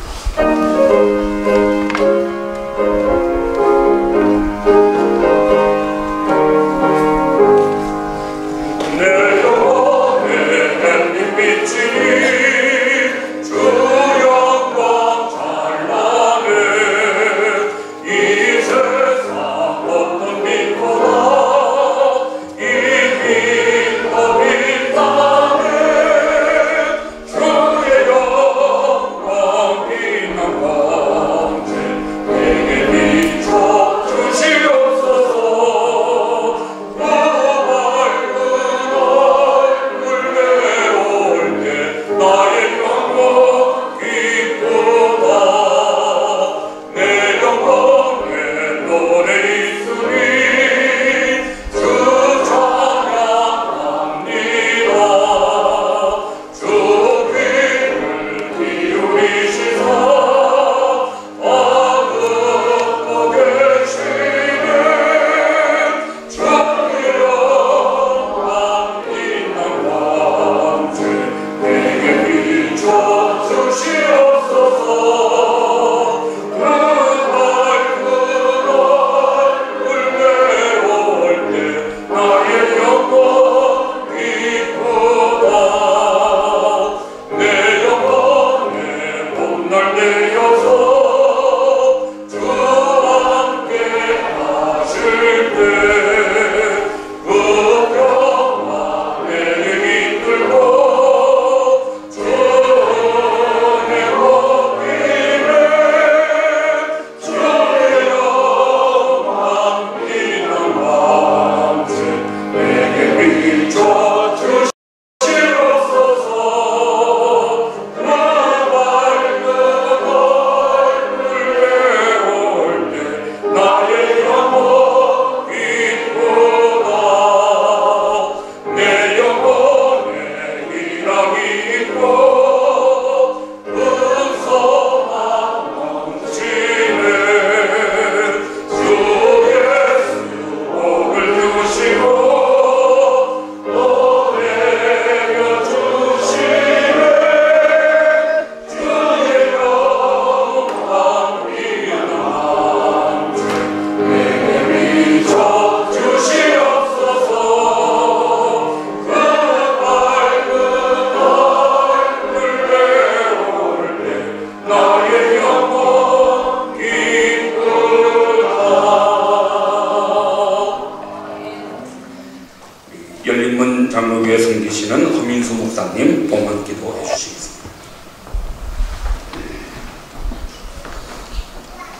열린문 장로교회 섬기시는 허민수 목사님 봉헌 기도해 주시겠습니다.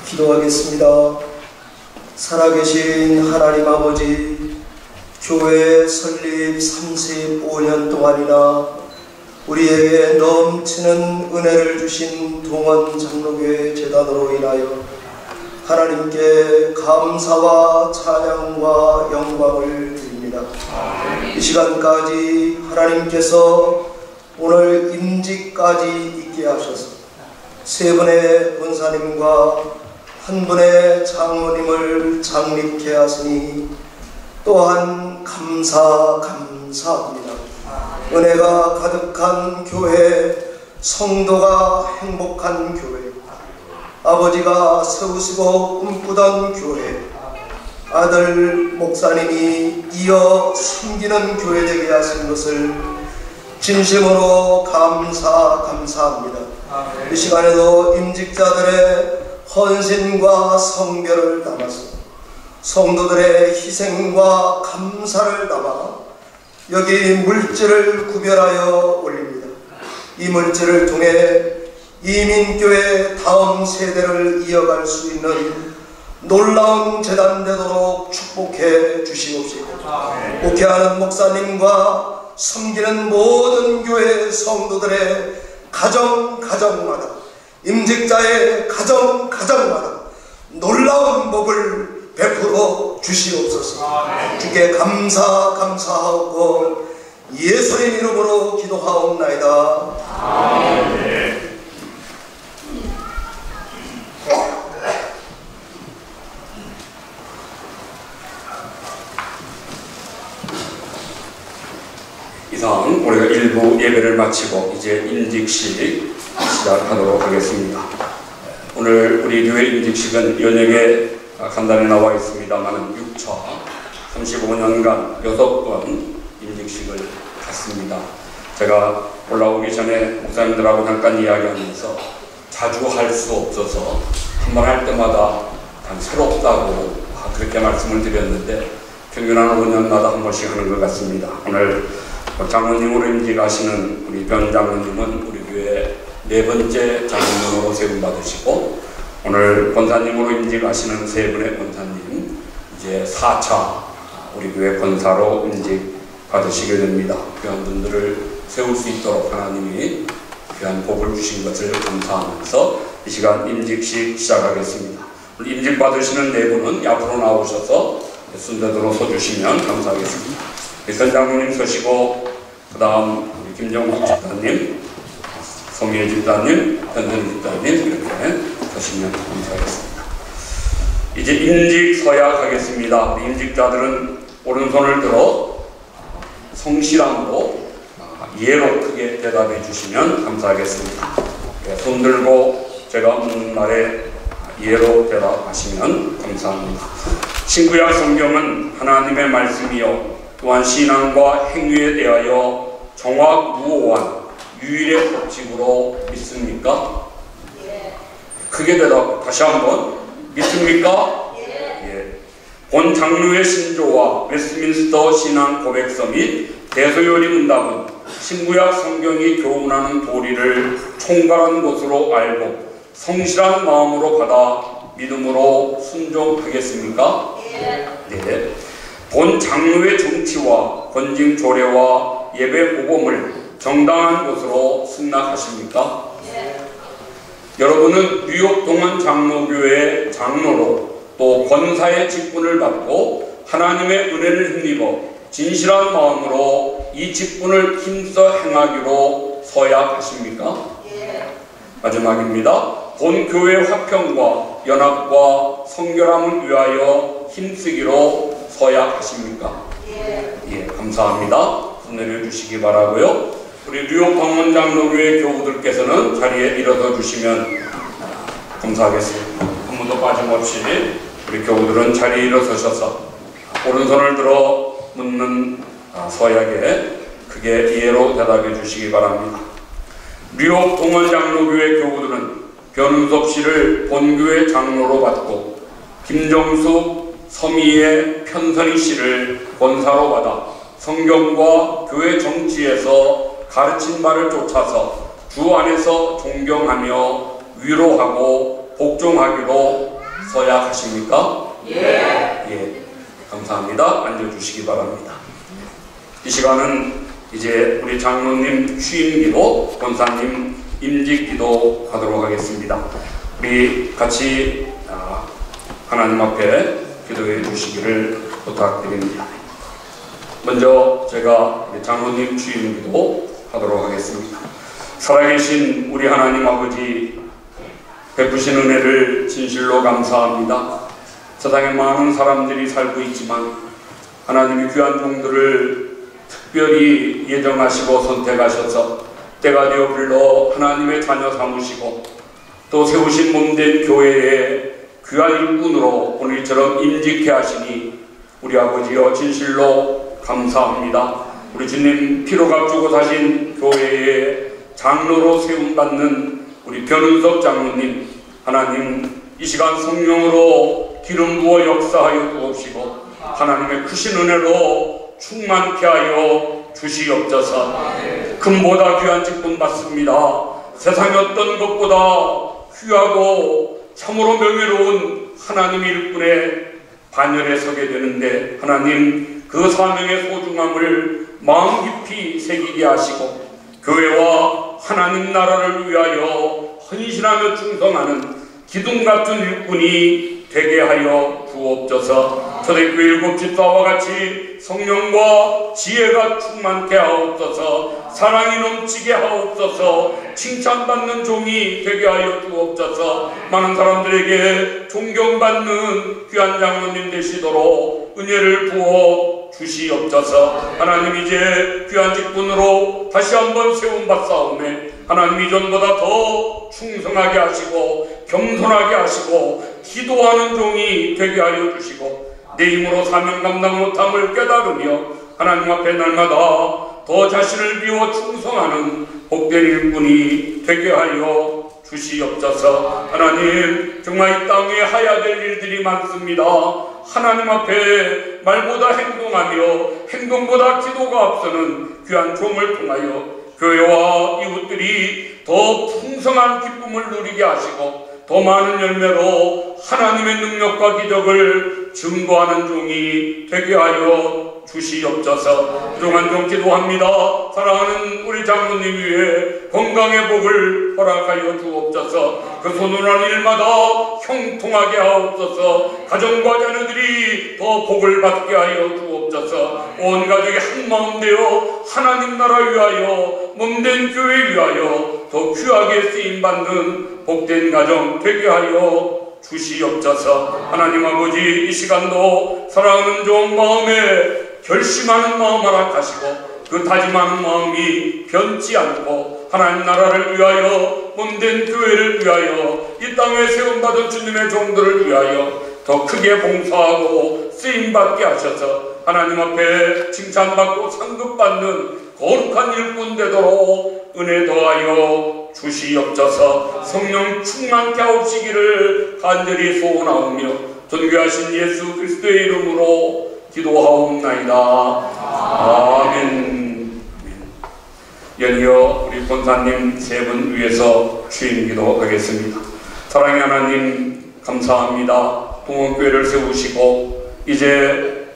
기도하겠습니다. 살아계신 하나님 아버지, 교회 설립 35년 동안이나 우리에게 넘치는 은혜를 주신 동원 장로교회 재단으로 인하여 하나님께 감사와 찬양과 영광을 드립니다. 이 시간까지 하나님께서 오늘 임직까지 있게 하셔서 세 분의 권사님과 한 분의 장로님을 장립케 하시니 또한 감사합니다. 은혜가 가득한 교회, 성도가 행복한 교회, 아버지가 세우시고 꿈꾸던 교회, 아들 목사님이 이어 섬기는 교회 되게 하신 것을 진심으로 감사합니다. 이 시간에도 임직자들의 헌신과 성결을 담아서 성도들의 희생과 감사를 담아 여기 물질을 구별하여 올립니다. 이 물질을 통해 이민교회 다음 세대를 이어갈 수 있는 놀라운 재단 되도록 축복해 주시옵시고, 목회하는 목사님과 섬기는 모든 교회 성도들의 가정마다, 임직자의 가정마다 놀라운 복을 베풀어 주시옵소서. 주께 감사하고 예수님 이름으로 기도하옵나이다. 아멘. 이상 우리가 일부 예배를 마치고 이제 임직식 시작하도록 하겠습니다. 오늘 우리 교회 임직식은 연역에 간단히 나와 있습니다만 6차 35년간 6번 임직식을 갔습니다. 제가 올라오기 전에 목사님들하고 잠깐 이야기하면서 자주 할 수 없어서 한 번 할 때마다 참 새롭다고 그렇게 말씀을 드렸는데 평균 한 5년마다 한 번씩 하는 것 같습니다. 오늘 장로님으로 임직하시는 우리 변 장로님은 우리 교회 4번째 장로님으로 세움받으시고, 오늘 권사님으로 임직하시는 3분의 권사님 이제 4차 우리 교회 권사로 임직받으시게 됩니다. 귀한 분들을 세울 수 있도록 하나님이 귀한 복을 주신 것을 감사하면서 이 시간 임직식 시작하겠습니다. 임직받으시는 4분은 앞으로 나오셔서 순서대로 서주시면 감사하겠습니다. 변 장로님 서시고, 그 다음 김정국 집사님, 송혜 집사님, 현선 집사님 이렇게 서시면 감사하겠습니다. 이제 임직 서약하겠습니다. 우리 임직자들은 오른손을 들어 성실함으로 예로 크게 대답해 주시면 감사하겠습니다. 손 들고 제가 묻는 말에 예로 대답하시면 감사합니다. 신구약 성경은 하나님의 말씀이요 또한 신앙과 행위에 대하여 정확무오한 유일의 법칙으로 믿습니까? 예. 크게 대답 다시 한번 믿습니까? 예. 본 장로의 신조와 웨스트민스터 신앙 고백서 및 대소요리 문답은 신구약 성경이 교훈하는 도리를 총괄한 것으로 알고 성실한 마음으로 받아 믿음으로 순종하겠습니까? 예. 네. 본 장로의 정치와 권징 조례와 예배 모범을 정당한 것으로 승낙하십니까? 예. 여러분은 뉴욕 동원 장로교회의 장로로 또 권사의 직분을 받고 하나님의 은혜를 힘입어 진실한 마음으로 이 직분을 힘써 행하기로 서약하십니까? 예. 마지막입니다. 본 교회 화평과 연합과 성결함을 위하여 힘쓰기로 서약하십니까? 예, 감사합니다. 손 내려주시기 바라고요. 우리 뉴욕 동원 장로교회 교우들께서는 자리에 일어서 주시면 감사하겠습니다. 한 분도 빠짐없이 우리 교우들은 자리에 일어서셔서 오른손을 들어 묻는 서약에 크게 이해로 대답해 주시기 바랍니다. 뉴욕 동원 장로교회 교우들은 변은섭 씨를 본교회 장로로 받고 김정숙, 서미의 편선희 씨를 권사로 받아 성경과 교회 정치에서 가르친 바를 쫓아서 주 안에서 존경하며 위로하고 복종하기로 서약하십니까? 예. 예. 감사합니다. 앉아주시기 바랍니다. 이 시간은 이제 우리 장로님 취임기도, 권사님 임직기도 하도록 하겠습니다. 우리 같이 하나님 앞에 기도해 주시기를 부탁드립니다. 먼저 제가 장로님 취임기도 하도록 하겠습니다. 살아계신 우리 하나님 아버지, 베푸신 은혜를 진실로 감사합니다. 세상에 많은 사람들이 살고 있지만 하나님이 귀한 종들을 특별히 예정하시고 선택하셔서 때가 되어 불러 하나님의 자녀 삼으시고 또 세우신 몸된 교회의 귀한 일꾼으로 오늘처럼 임직해 하시니 우리 아버지여 진실로 감사합니다. 우리 주님 피로 값주고 사신 교회의 장로로 세움받는 우리 변은석 장로님, 하나님 이 시간 성령으로 기름 부어 역사하여 주옵시고 하나님의 크신 은혜로 충만케 하여 주시옵소서. 금보다 귀한 직분 받습니다. 세상의 어떤 것보다 귀하고 참으로 명예로운 하나님 일꾼의 반열에 서게 되는데 하나님 그 사명의 소중함을 마음 깊이 새기게 하시고 교회와 하나님 나라를 위하여 헌신하며 충성하는 기둥 같은 일꾼이 되게 하여 주옵소서. 초대교회 일곱 집사와 같이 성령과 지혜가 충만케 하옵소서. 사랑이 넘치게 하옵소서. 칭찬받는 종이 되게 하여 주옵소서. 많은 사람들에게 존경받는 귀한 장로님 되시도록 은혜를 부어 주시옵소서. 하나님 이제 귀한 직분으로 다시 한번 세움받사오매 하나님 이전보다 더 충성하게 하시고 겸손하게 하시고 기도하는 종이 되게 하여 주시고 내 힘으로 사명 감당 못함을 깨달으며 하나님 앞에 날마다 더 자신을 비워 충성하는 복된 일꾼이 되게 하여 주시옵소서. 하나님 정말 이 땅에 하야 될 일들이 많습니다. 하나님 앞에 말보다 행동하며 행동보다 기도가 앞서는 귀한 종을 통하여 교회와 이웃들이 더 풍성한 기쁨을 누리게 하시고 더 많은 열매로 하나님의 능력과 기적을 증거하는 종이 되게 하여 주시옵소서. 그동안 좀 기도합니다. 사랑하는 우리 장로님 위해 건강의 복을 허락하여 주옵소서. 그 손으로는 일마다 형통하게 하옵소서. 가정과 자녀들이 더 복을 받게 하여 주옵소서. 온 가족이 한마음 되어 하나님 나라 위하여 몸된 교회 위하여 더 귀하게 쓰임받는 복된 가정 되게 하여 주시옵소서. 하나님 아버지 이 시간도 사랑하는 좋은 마음에 결심하는 마음 허락하시고 그 다짐하는 마음이 변치 않고 하나님 나라를 위하여 몸된 교회를 위하여 이 땅에 세움받은 주님의 종들을 위하여 더 크게 봉사하고 쓰임받게 하셔서 하나님 앞에 칭찬받고 상급받는 거룩한 일꾼 되도록 은혜 더하여 주시옵소서. 성령 충만케 하옵시기를 간절히 소원하오며 존귀하신 예수 그리스도의 이름으로 기도하옵나이다. 아멘. 연이어 우리 권사님 세 분 위해서 주임 기도하겠습니다. 사랑의 하나님 감사합니다. 동원교회를 세우시고 이제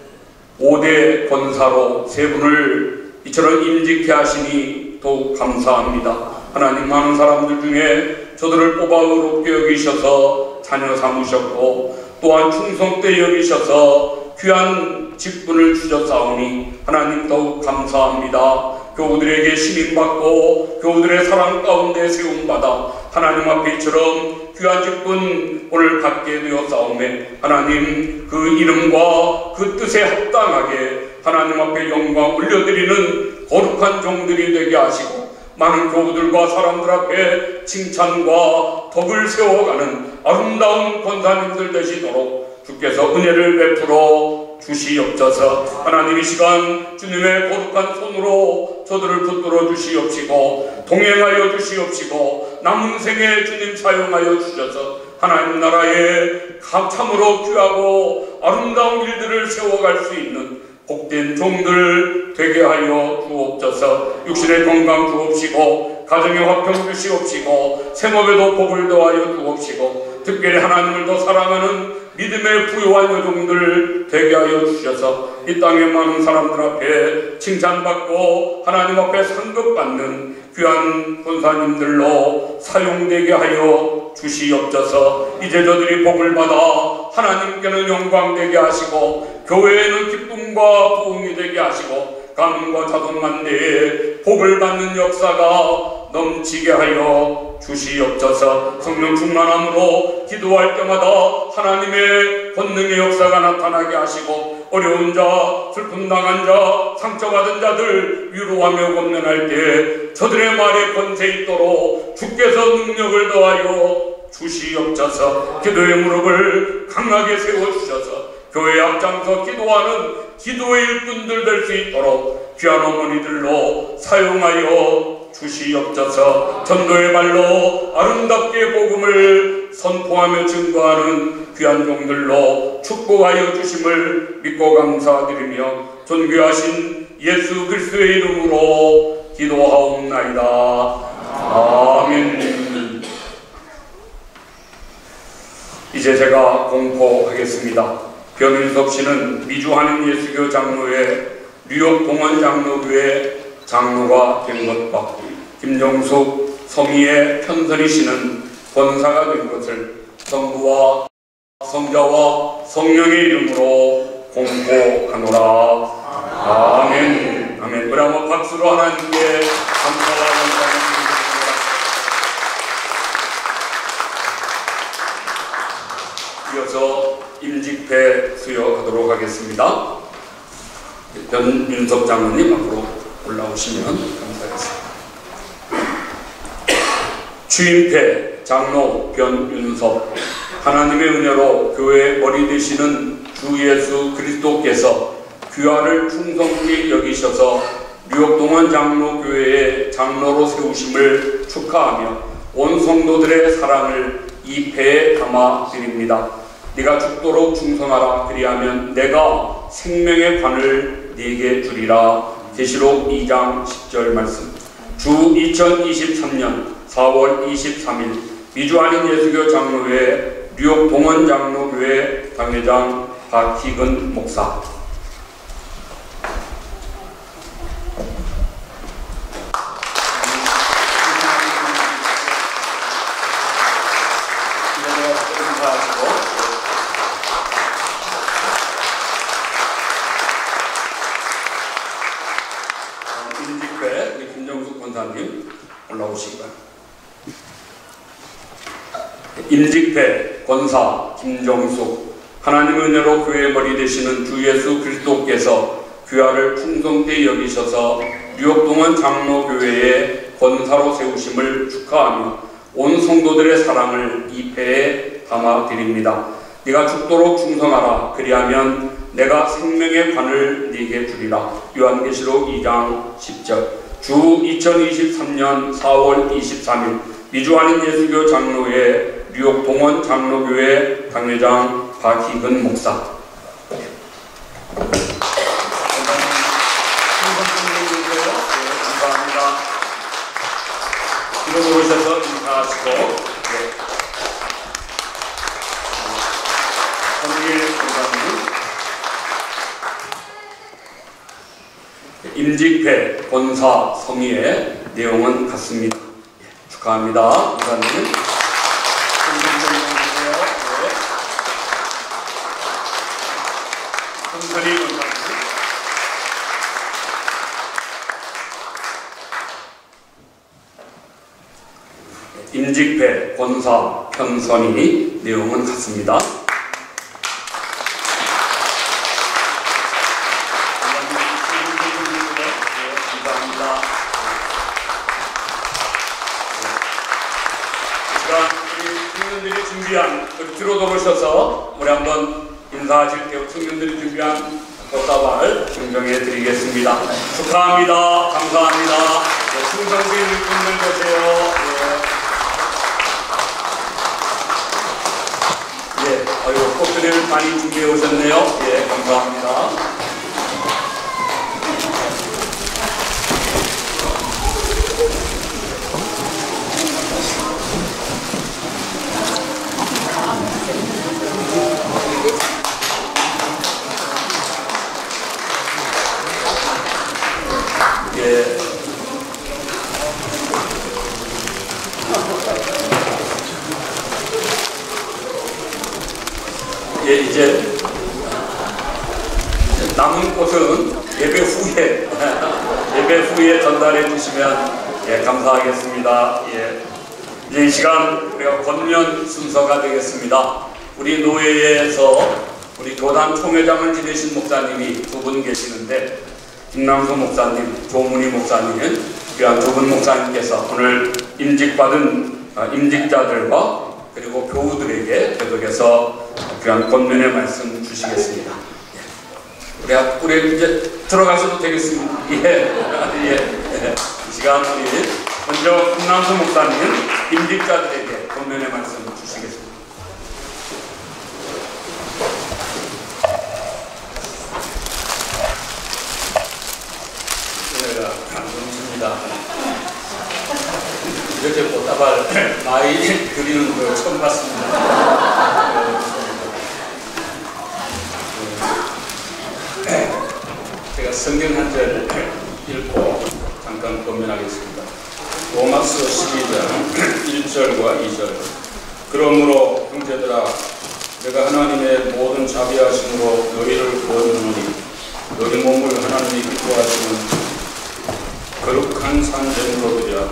5대 권사로 세 분을 이처럼 임직케 하시니 더욱 감사합니다. 하나님 많은 사람들 중에 저들을 뽑아 의롭게 여기셔서 자녀 삼으셨고 또한 충성되게 여기셔서 귀한 직분을 주셨사오니 하나님 더욱 감사합니다. 교우들에게 신임받고 교우들의 사랑 가운데 세움받아 하나님 앞에 이처럼 귀한 직분 오늘 갖게 되었사오매 하나님 그 이름과 그 뜻에 합당하게 하나님 앞에 영광 올려드리는 거룩한 종들이 되게 하시고 많은 교우들과 사람들 앞에 칭찬과 덕을 세워가는 아름다운 권사님들 되시도록 주께서 은혜를 베풀어 주시옵소서. 하나님 이 시간 주님의 거룩한 손으로 저들을 붙들어 주시옵시고 동행하여 주시옵시고 남은 생에 주님 사용하여 주셔서 하나님 나라에 참으로 귀하고 아름다운 일들을 세워갈 수 있는 복된 종들 되게 하여 주옵소서. 육신의 건강 주옵시고 가정의 화평 주시옵시고 생업에도 복을 더하여 주옵시고 특별히 하나님을 더 사랑하는 믿음의 부요한 여종들 되게 하여 주셔서 이 땅의 많은 사람들 앞에 칭찬받고 하나님 앞에 상급받는 귀한 권사님들로 사용되게 하여 주시옵소서. 이제 저들이 복을 받아 하나님께는 영광되게 하시고 교회에는 기쁨과 부흥이 되게 하시고 가뭄과 자손만대에 복을 받는 역사가 넘치게 하여 주시옵소서. 성령 충만함으로 기도할 때마다 하나님의 권능의 역사가 나타나게 하시고 어려운 자, 슬픔 당한 자, 상처받은 자들 위로하며 권면할 때 저들의 말에 권세 있도록 주께서 능력을 더하여 주시옵소서. 기도의 무릎을 강하게 세워주셔서 교회 앞장서 기도하는 기도의 일꾼들 될 수 있도록 귀한 어머니들로 사용하여 주시옵소서. 전도의 발로 아름답게 복음을 선포하며 증거하는 귀한 종들로 축복하여 주심을 믿고 감사드리며 존귀하신 예수 그리스도의 이름으로 기도하옵나이다. 아멘. 이제 제가 공포하겠습니다. 변윤섭 씨는 미주 한인예수교 장로회 뉴욕 동원 장로교회 장로가 된 것과 김정숙 성희의 편선희 씨는 권사가 된 것을 성부와 성자와 성령의 이름으로 공포하노라. 아멘. 아멘. 우리 한번 박수로 하나님께 감사와 영광을 드리겠습니다. 이어서 임직배 수여하도록 하겠습니다. 변윤석 장로님 앞으로 올라오시면 감사하겠습니다. 주임패 장로 변윤석, 하나님의 은혜로 교회의 머리 되시는 주 예수 그리스도께서 귀화를 충성히 여기셔서 뉴욕 동원 장로교회의 장로로 세우심을 축하하며 온 성도들의 사랑을 이 패에 담아 드립니다. 네가 죽도록 충성하라. 그리하면 내가 생명의 관을 네게 주리라. 계시록 2장 10절 말씀. 주 2023년 4월 23일 미주 한인예수교 장로회 뉴욕 동원 장로교회 당회장 박희근 목사. 올라오시기 바랍니다. 임직배 권사 김정숙, 하나님의 은혜로 교회의 머리 되시는 주 예수 그리스도께서 귀화를 충성되이 여기셔서 뉴욕 동원 장로교회의 권사로 세우심을 축하하며 온 성도들의 사랑을 이 패에 담아 드립니다. 네가 죽도록 충성하라. 그리하면 내가 생명의 관을 네게 주리라. 요한계시록 2장 10절. 주 2023년 4월 23일 미주 한인예수교 장로회 뉴욕 동원 장로교회 당회장 박희근 목사. 감사합니다. 뒤로 오셔서 인사하시고 선일 목사님. 임직패 권사 성의의 내용은 같습니다. 축하합니다. 목사님. 선선희 권사님. 임직패 권사 편선희 내용은 같습니다. 뒤로 돌아오셔서 우리 한번 인사하실 때 청년들이 준비한 꽃다발 증정해 드리겠습니다. 축하합니다. 감사합니다. 충성된 일꾼들 되세요. 아유, 꽃들을 많이 준비해 오셨네요. 감사합니다. 이제 남은 꽃은 예배 후에 예배 후에 전달해 주시면 예, 감사하겠습니다. 예. 이제 이 시간 우리가 권면 순서가 되겠습니다. 우리 노예에서 우리 교단 총회장을 지내신 목사님이 두 분 계시는데 김남수 목사님, 조문희 목사님, 귀한 두 분 목사님께서 오늘 임직받은 임직자들과 그리고 교우들에게 계속해서 귀한 권면의 말씀 주시겠습니다. 우리 이제 들어가셔도 되겠습니다. 예. 이 시간 우리 먼저 김남수 목사님 임직자들에게 권면의 말씀 주시겠습니다. 은혜가 넘칩니다. 이렇게 꽃다발 많이 드리는 걸 처음 봤습니다. 제가 성경 한 절 읽고 잠깐 권면하겠습니다. 로마서 12장 1절과 2절. 그러므로 형제들아 내가 하나님의 모든 자비하심으로 너희를 구원하노니 너희 몸을 하나님이 기뻐하시는 거룩한 산제물로 드려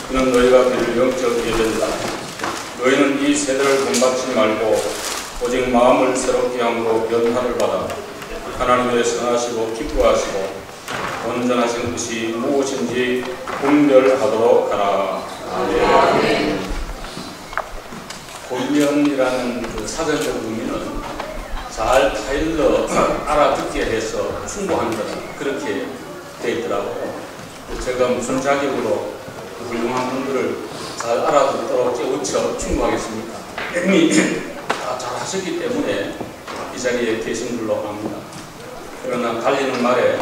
그는 너희가 드릴 영적 예배다. 너희는 이 세대를 본받지 말고 오직 마음을 새롭게 함으로 변화를 받아 하나님의 선하시고 기뻐하시고 온전하신 것이 무엇인지 분별하도록 하라. 아멘. 권면이라는 그 사전적 의미는 잘 타일러 알아듣게 해서 충고한다, 그렇게 되어 있더라고요. 제가 무슨 자격으로 훌륭한 분들을 잘 알아듣도록 깨우쳐 충고하겠습니까? 이미 다 잘하셨기 때문에 이 자리에 계신 줄로 압니다. 그러나 달리는 말에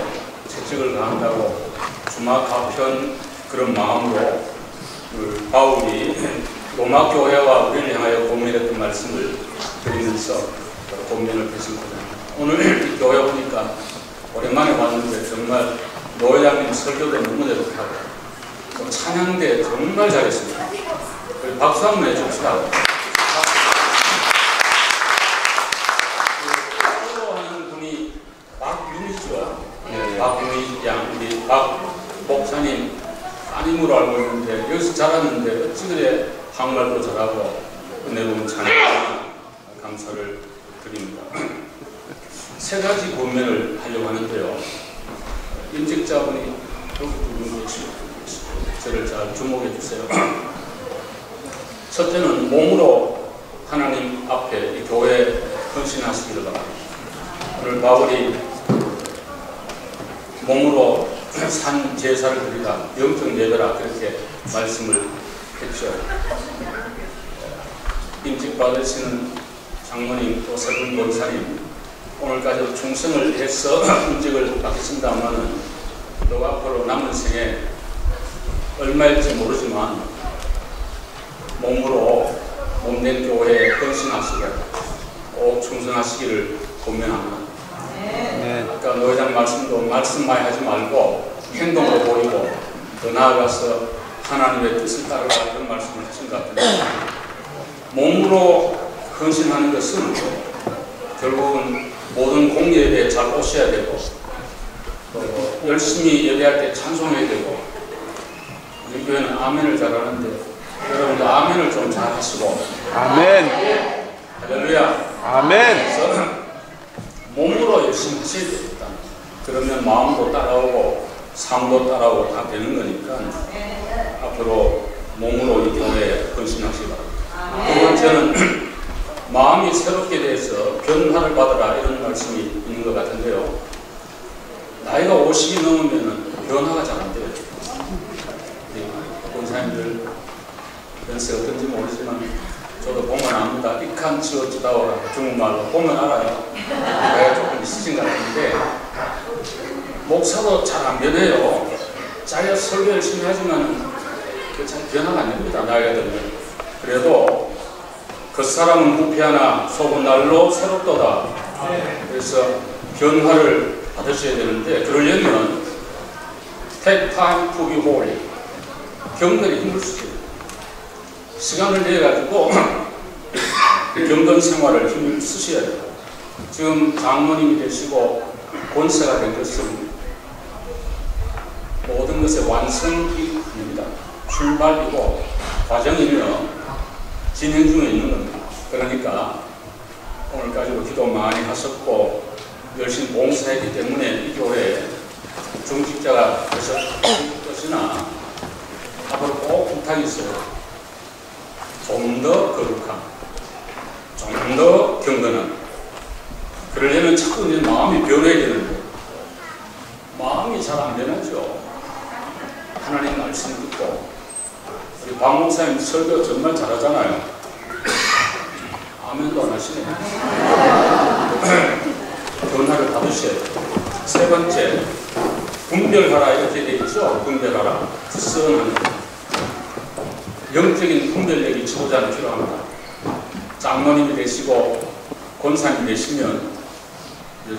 채찍을 가한다고 주막가편 그런 마음으로 바울이 로마 교회와 우리를 향하여 고민했던 말씀을 드리면서 고민을 했습니다. 오늘 이 교회 보니까 오랜만에 왔는데 정말 노회장님 설교도 너무대로 하고 찬양대 정말 잘했습니다. 박수 한번 해줍시다. 하는 분이 박윤희죠. 박윤희 양, 우리 박 목사님 따님으로 알고 있는데 여기서 자랐는데 어찌 그래 한국말도 잘하고 은혜로운 찬양 감사를 드립니다. 세 가지 권면을 하려고 하는데요. 임직자분이 여기 두 분 계시고 저를 잘 주목해 주세요. 첫째는 몸으로 하나님 앞에 이 교회에 헌신하시기를 바랍니다. 오늘 바울이 몸으로 산 제사를 드리라, 영적 예배라 그렇게 말씀을 했죠. 임직 받으시는 장모님 또 세 분 권사님 오늘까지도 충성을 해서 임직을 받으신다면 또 앞으로 남은 생에 얼마일지 모르지만 몸으로 몸된 교회에 헌신하시고 꼭 충성하시기를 권면합니다. 아까 노회장 말씀도 말씀 많이 하지 말고 행동으로 보이고 더 나아가서 하나님의 뜻을 따르라 이런 말씀을 하신 것 같은데 몸으로 헌신하는 것은 결국은 모든 공예배에 잘 오셔야 되고 또 열심히 예배할 때 찬송해야 되고 우리 교회는 아멘을 잘하는데 여러분도 아멘을 좀 잘 하시고 아멘. 할렐루야. 아멘. 그래서 몸으로 열심히 하셔야 됩니다. 그러면 마음도 따라오고 삶도 따라오고 다 되는 거니까 앞으로 몸으로 이 교회에 헌신하시기 바랍니다. 두 번째는 마음이 새롭게 돼서 변화를 받으라 이런 말씀이 있는 것 같은데요. 나이가 50이 넘으면 변화가 잘 안 돼요. 권사님들 연세 어떤지 모르지만 저도 보면 압니다. 익한 치어주다오라 중국말로 보면 알아요. 나이가 조금 있으신 것 같은데 목사도 잘 안 변해요. 자기가 설교 열심히 하지만 잘 변화가 안 됩니다. 나이가 들면. 그래도 그 사람은 부패하나 속은 날로 새롭도다. 그래서 변화를 받으셔야 되는데 그러려면 take time to be holy. 경건이 힘을 쓰세요. 시간을 내가지고 경건 생활을 힘을 쓰셔야 돼요. 지금 장모님이 되시고 권세가 된 것은 모든 것의 완성이 아닙니다. 출발이고 과정이며 진행 중에 있는 겁니다. 그러니까 오늘까지도 기도 많이 하셨고 열심히 봉사했기 때문에 이 교회에 중직자가 되셨을 것이나 앞으로 꼭 부탁이 있어요. 좀 더 거룩한, 좀 더 경건한. 그러려면 자꾸 내 마음이 변해야 되는데 마음이 잘 안 변하죠. 하나님 말씀 듣고 우리 박 목사님 설교 정말 잘하잖아요. 아멘도 안 하시네. 변화를 받으셔야 돼요. 세 번째, 분별하라 이렇게 되어 있죠. 분별하라. 특성하는 영적인 분별력이 지도자는 필요합니다. 장로님이 되시고 권사님이 되시면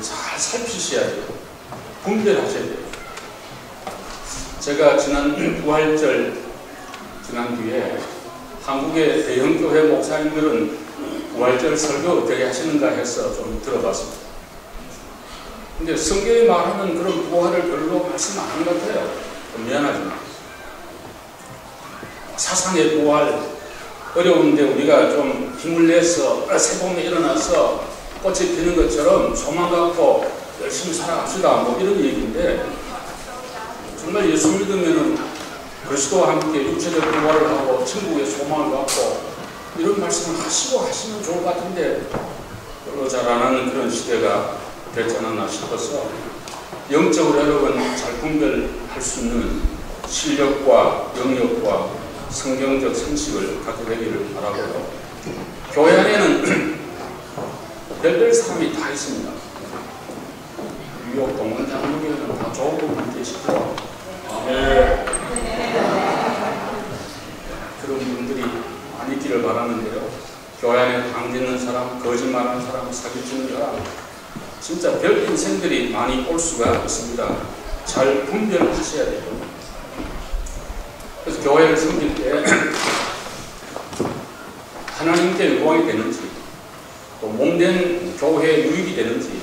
잘 살피셔야 돼요. 분별하셔야 돼요. 제가 지난 부활절 지난 뒤에 한국의 대형교회 목사님들은 부활절 설교 어떻게 하시는가 해서 좀 들어봤습니다. 근데 성경이 말하는 그런 부활을 별로 말씀 안 하는 것 같아요. 좀 미안하지만 사상의 부활 어려운데 우리가 좀 힘을 내서 새봄에 일어나서 꽃이 피는 것처럼 소망 갖고 열심히 살아갑시다 뭐 이런 얘기인데 정말 예수 믿으면은 그리스도와 함께 육체적 부활을 하고 천국의 소망을 갖고 이런 말씀을 하시고 하시면 좋을 것 같은데 별로 잘 안 하는 그런 시대가 되지 않았나 싶어서 영적으로 여러분 잘 분별할 수 있는 실력과 영역과 성경적 상식을 갖게 되기를 바라고요. 교회 안에는 별별 사람이 다 있습니다. 뉴욕 동원장로교회는 다 좋은 분이 계시고 그런 분들이 많이 있기를 바라는데요. 교회 안에 당 짓는 사람, 거짓말하는 사람, 사기치는 사람 진짜 별 인생들이 많이 올 수가 있습니다. 잘 분별하셔야 돼요. 그래서 교회를 섬길 때 하나님께 영광이 되는지 또 몸된 교회에 유익이 되는지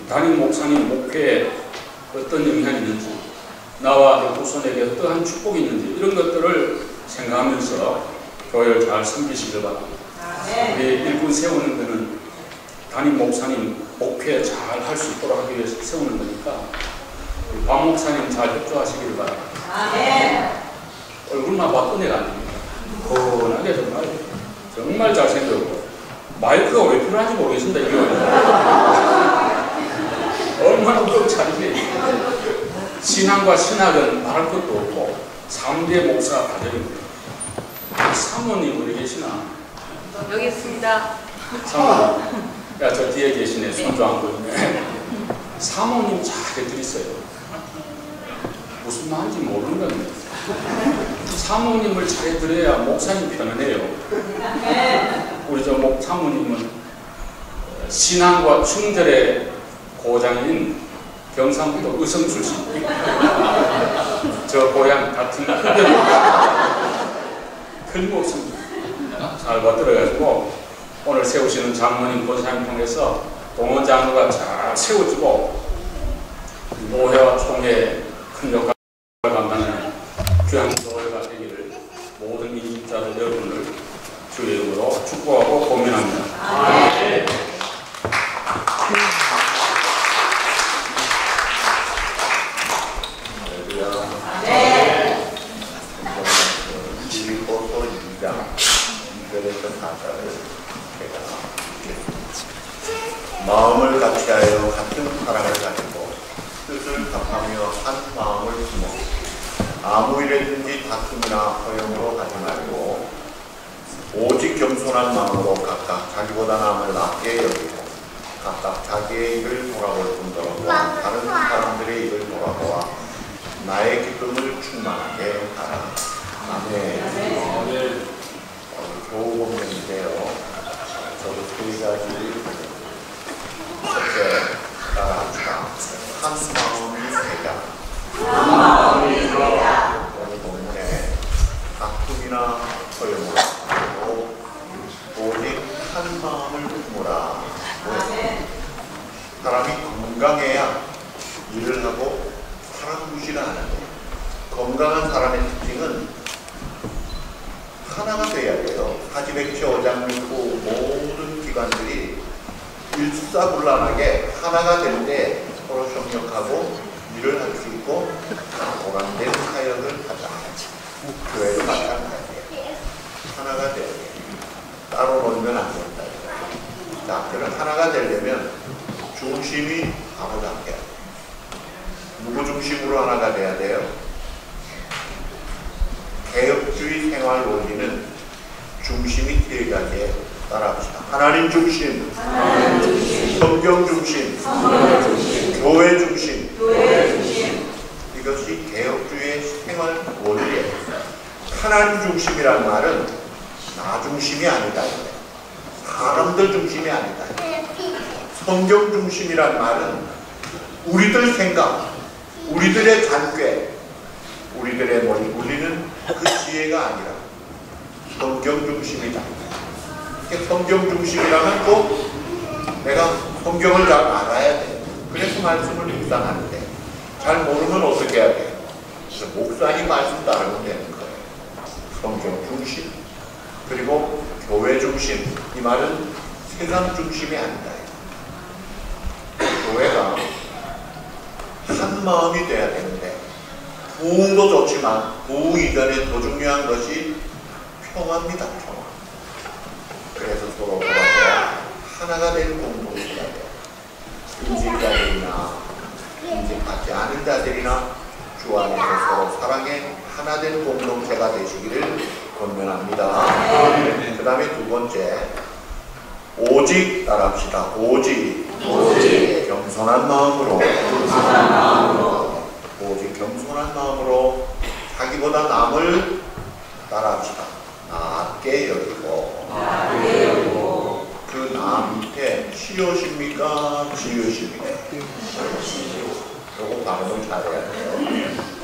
담임 목사님 목회에 어떤 영향이 있는지 나와 내 후손에게 어떠한 축복이 있는지 이런 것들을 생각하면서 교회를 잘 섬기시길 바랍니다. 우리 일꾼 세우는 것은 담임 목사님 목회 잘 할 수 있도록 하기 위해서 세우는 거니까 우리 박 목사님 잘 협조하시기를 바랍니다. 얼굴만 봐도 은혜가 안 됩니다. 건하게 정말 잘생겼고 마이크가 왜 필요한지 모르겠습니다. 이게 얼마나 또 잘이게 신앙과 신학은 말할 것도 없고 3대 목사 과정입니다. 사모님 어디 계시나? 여기 있습니다. 사모님. 야, 저 뒤에 계시네. 손도 안 보이네. 사모님 잘 해드리세요. 무슨 말인지 모르는 겁니다. 사모님을 잘 해드려야 목사님 편안해요. 우리 저 사모님은 신앙과 충절의 고장인 경상북도 의성 출신. 저 고향 같은 틀림없습니다. 잘 받들어가지고 오늘 세우시는 장로님 권사님 통해서 동원 장로가 잘 세워지고 노회와 총회에 큰 역할을 감당하는 귀한 교회가 되기를 모든 민주자들 여러분을 주의 이름으로 축복하고 고민합니다. 마음을 같이하여 같은 사랑을 가지고 뜻을 합하며 한 마음을 품어 아무 일에든지 다툼이나 허용으로 하지 말고 오직 겸손한 마음으로 각각 자기보다 남을 낮게 여기고 각각 자기의 일을 돌아볼 뿐더러 또한 다른 사람들의 일을 돌아보아 나의 기쁨을 충만하게 하라. 아멘. 교우 본문인데요. 저도 세 가지 첫째 따라합시다. 한 마음이 되자. 한 마음이 되자. 오늘 본문에 다툼이나 허용으로 하고 오직 한 마음을 품으라. 사람이 건강해야 일을 하고 사람 무시를 하는 거예요. 건강한 사람의 특징은 하나가 돼야 돼요. 사지백체 오장육부 모든 기관들이 일사불란하게 하나가 되는데 서로 협력하고 일을 할 수 있고 보람된 사역을 하자. 교회도 마찬가지예요. 하나가 돼야 돼요. 따로 놀면 안 된다. 자, 그럼 하나가 되려면 중심이 바로 잡혀야 돼요. 누구 중심으로 하나가 돼야 돼요? 개혁주의 생활 논리는 중심이 세 가지에 따라합시다. 하나님 중심, 성경 중심, 교회 중심. 이것이 개혁주의 생활 논리예요. 하나님 중심이란 말은 나 중심이 아니다. 사람들 중심이 아니다. 성경 중심이란 말은 우리들 생각, 우리들의 잔꾀, 우리들의 머리 굴리는 그 지혜가 아니라 성경 중심이다. 성경 중심이라면 또 내가 성경을 잘 알아야 돼. 그래서 말씀을 묵상하는데 잘 모르면 어떻게 해야 돼? 그래서 목사님 말씀 따르면 되는 거예요. 성경 중심. 그리고 교회 중심. 이 말은 세상 중심이 아니다. 교회가 한 마음이 돼야 되는데 부흥도 좋지만 부흥 이전에 더 중요한 것이 평화입니다. 평화. 그래서 서로 돌아서 하나가 될 공동체가 돼요. 인질자들이나 인질받지 않은 자들이나 주 안에서 서로 사랑의 하나 된 공동체가 되시기를 권면합니다. 그 다음에 두 번째, 오직 따라합시다. 오직 겸손한 마음으로 오직 겸손한 마음으로 자기보다 남을 따라합시다. 낮게 여기고 그 남 밑에 시옷입니까? 지읒입니까? 요거 발음을 잘해야 돼요.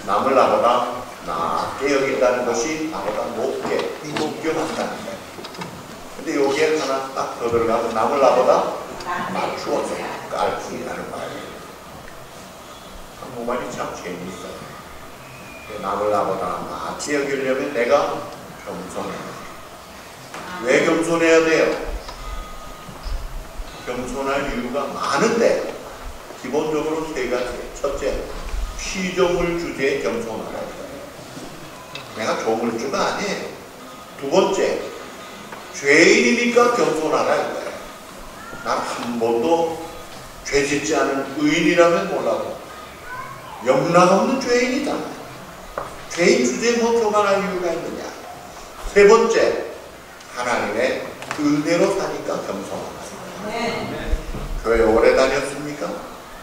남을 나보다 낮게 여긴다는 것이 나보다 높게 존경한다는 거예요. 근데 여기에 하나 딱 더 들어가면 남을 나보다 맞추어서 깔끔이라는 말이에요. 한국말이 참 재미있어요. 남을 나보다 낮게 여기려면 내가 겸손해야 돼요. 왜 겸손해야 돼요? 겸손할 이유가 많은데 기본적으로 세 가지. 첫째, 피조물 주제에 겸손하라. 내가 조물주가 아니에요. 두 번째, 죄인이니까 겸손하라 이거예요. 난 한 번도 죄 짓지 않은 의인이라면 몰라도 영락없는 죄인이잖아요. 죄인 주제에 뭐 교만할 이유가 있느냐. 세 번째, 하나님의 은혜로 사니까 겸손하다. 교회 오래 다녔습니까?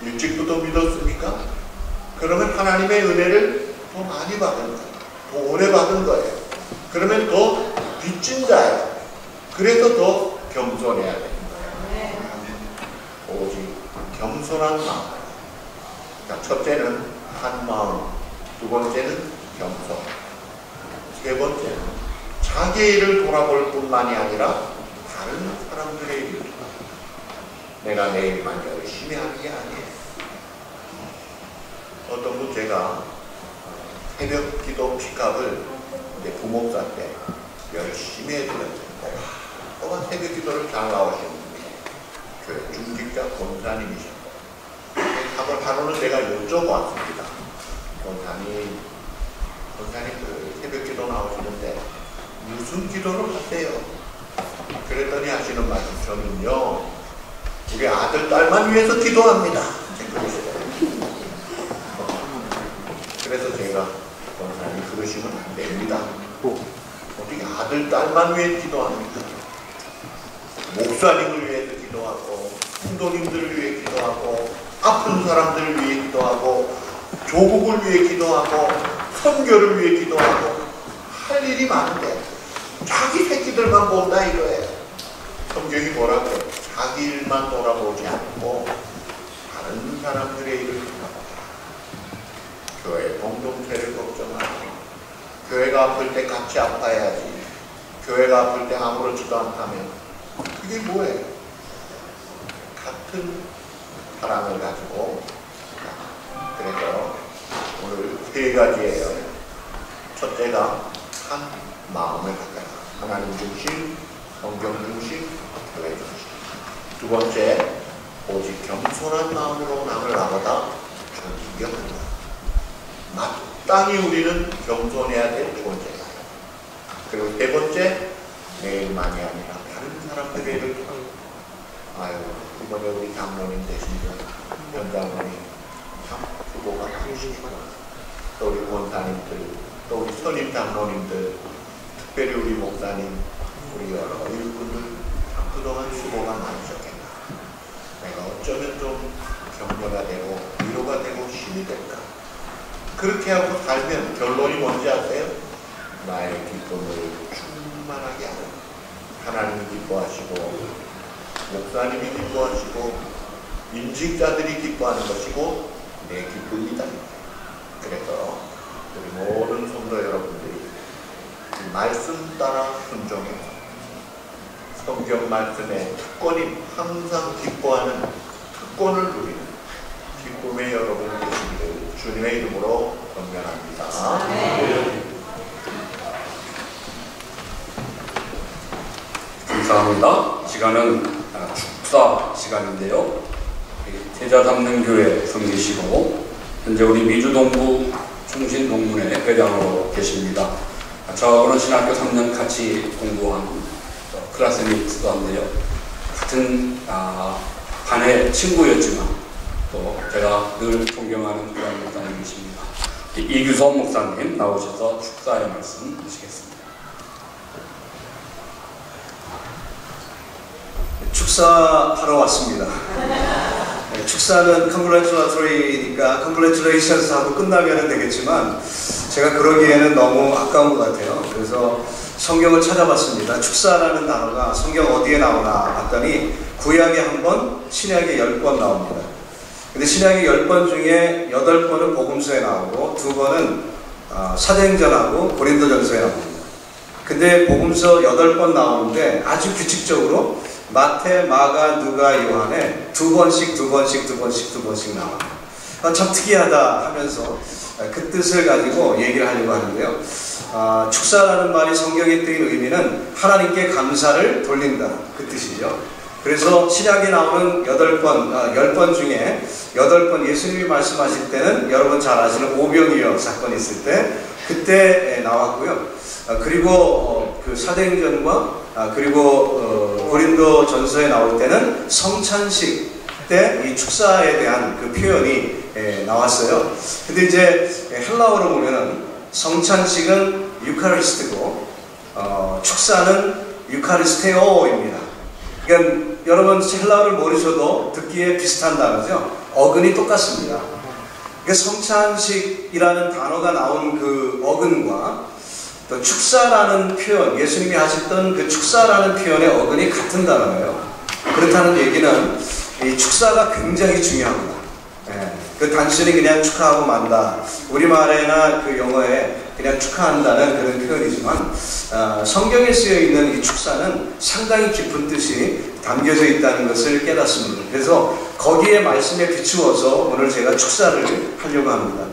일찍부터 믿었습니까? 그러면 하나님의 은혜를 더 많이 받은 거예요. 더 오래 받은 거예요. 그러면 더 빚진 자예요. 그래서 더 겸손해야 됩니다. 오직 겸손한 마음. 그러니까 첫째는 한 마음, 두 번째는 겸손, 세 번째는 자기의 일을 돌아볼 뿐만이 아니라 다른 사람들의 일을 돌아볼. 내가 내 일만 열심히 하는 게 아니에요. 어떤 분 제가 새벽 기도 픽업을 이제 부목사 때 열심히 해드렸어요. 또한 새벽 기도를 잘 나오시는 분이에요. 교회 중직자 권사님이셨고, 한번 하루는 제가 여쭤보았습니다. 권사님 그 새벽 기도 나오시는데 무슨 기도를 하세요? 그랬더니 하시는 말씀, 저는요 우리 아들 딸만 위해서 기도합니다. 그래서 제가 권사님 그러시면 안 됩니다. 어떻게 아들 딸만 위해 기도합니까? 목사님을 위해서 기도하고 성도님들을 위해 기도하고 아픈 사람들을 위해 기도하고 조국을 위해 기도하고 선교를 위해 기도하고 할 일이 많은데 자기 새끼들만 본다 이거예요. 성경이 뭐라고 해요? 자기 일만 돌아보지 않고 다른 사람들의 일을 돌아보자. 교회 공동체를 걱정하고 교회가 아플 때 같이 아파야지. 교회가 아플 때 아무렇지도 않다면 그게 뭐예요? 같은 사랑을 가지고. 그래서 오늘 세 가지예요. 첫째가 한 마음을 갖다가 하나님 중심, 성경 중심, 교회 중심. 두 번째, 오직 겸손한 마음으로 남을 나보다 존경한다. 마땅히 우리는 겸손해야 될 존재다. 그리고 세 번째, 내일만이 아니라 다른 사람들의 일을 돕고. 아유, 이번에 우리 장로님 되신 현 장로님 참 수고가 많으시구나. 또 우리 권사님들, 또 우리 선임 장로님들, 특별히 우리 목사님, 우리 여러 일꾼들 참 그동안 수고가 많으셨겠다. 내가 어쩌면 좀 격려가 되고 위로가 되고 힘이 될까. 그렇게 하고 살면 결론이 뭔지 아세요? 나의 기쁨을 충만하게 하는 하나님이 기뻐하시고 목사님이 기뻐하시고 임직자들이 기뻐하는 것이고 내 기쁨이다. 그래서 우리 모든 성도 여러분들이 이 말씀 따라 순종해서 성경 말씀의 특권인 항상 기뻐하는 특권을 누리는 기쁨의 여러분 되시기를 주님의 이름으로 권면합니다. 감사합니다. 시간은 축사 시간인데요. 태자 담는교회 섬기시고 현재 우리 미주동부 충신동문회 회장으로 계십니다. 저하고는 신학교 3년 같이 공부한 클래스메이트도 한데요. 같은 반의 친구였지만 또 제가 늘 존경하는 그런 목사님이십니다. 이규성 목사님 나오셔서 축사의 말씀 하시겠습니다. 축사하러 왔습니다. 축사는 congratulatory니까 congratulations 하고 끝나면 되겠지만 제가 그러기에는 너무 아까운 것 같아요. 그래서 성경을 찾아봤습니다. 축사라는 단어가 성경 어디에 나오나 봤더니 구약에 1번, 신약에 10번 나옵니다. 근데 신약에 10번 중에 8번은 복음서에 나오고 2번은 사도행전하고 고린도전서에 나옵니다. 근데 복음서 8번 나오는데 아주 규칙적으로 마태, 마가, 누가, 요한에 2번씩 나와요. 참 특이하다 하면서 그 뜻을 가지고 얘기를 하려고 하는데요. 축사라는 말이 성경에 뜨인 의미는 하나님께 감사를 돌린다, 그 뜻이죠. 그래서 신약에 나오는 10번 중에 8번 예수님이 말씀하실 때는 여러분 잘 아시는 오병이어 사건이 있을 때 그때 나왔고요. 그리고 그 사도행전과 그리고 고린도 전서에 나올 때는 성찬식 때 이 축사에 대한 그 표현이 나왔어요. 근데 이제 헬라어로 보면은 성찬식은 유카리스트고 축사는 유카리스테오입니다. 그러니까 여러분 헬라어를 모르셔도 듣기에 비슷한 단어죠. 어근이 똑같습니다. 그러니까 성찬식이라는 단어가 나온 그 어근과 또 축사라는 표현, 예수님이 하셨던 그 축사라는 표현의 어근이 같은 단어예요. 그렇다는 얘기는 이 축사가 굉장히 중요합니다. 그 단순히 그냥 축하하고 만다. 우리말에나 그 영어에 그냥 축하한다는 그런 표현이지만 성경에 쓰여 있는 이 축사는 상당히 깊은 뜻이 담겨져 있다는 것을 깨닫습니다. 그래서 거기에 말씀에 비추어서 오늘 제가 축사를 하려고 합니다.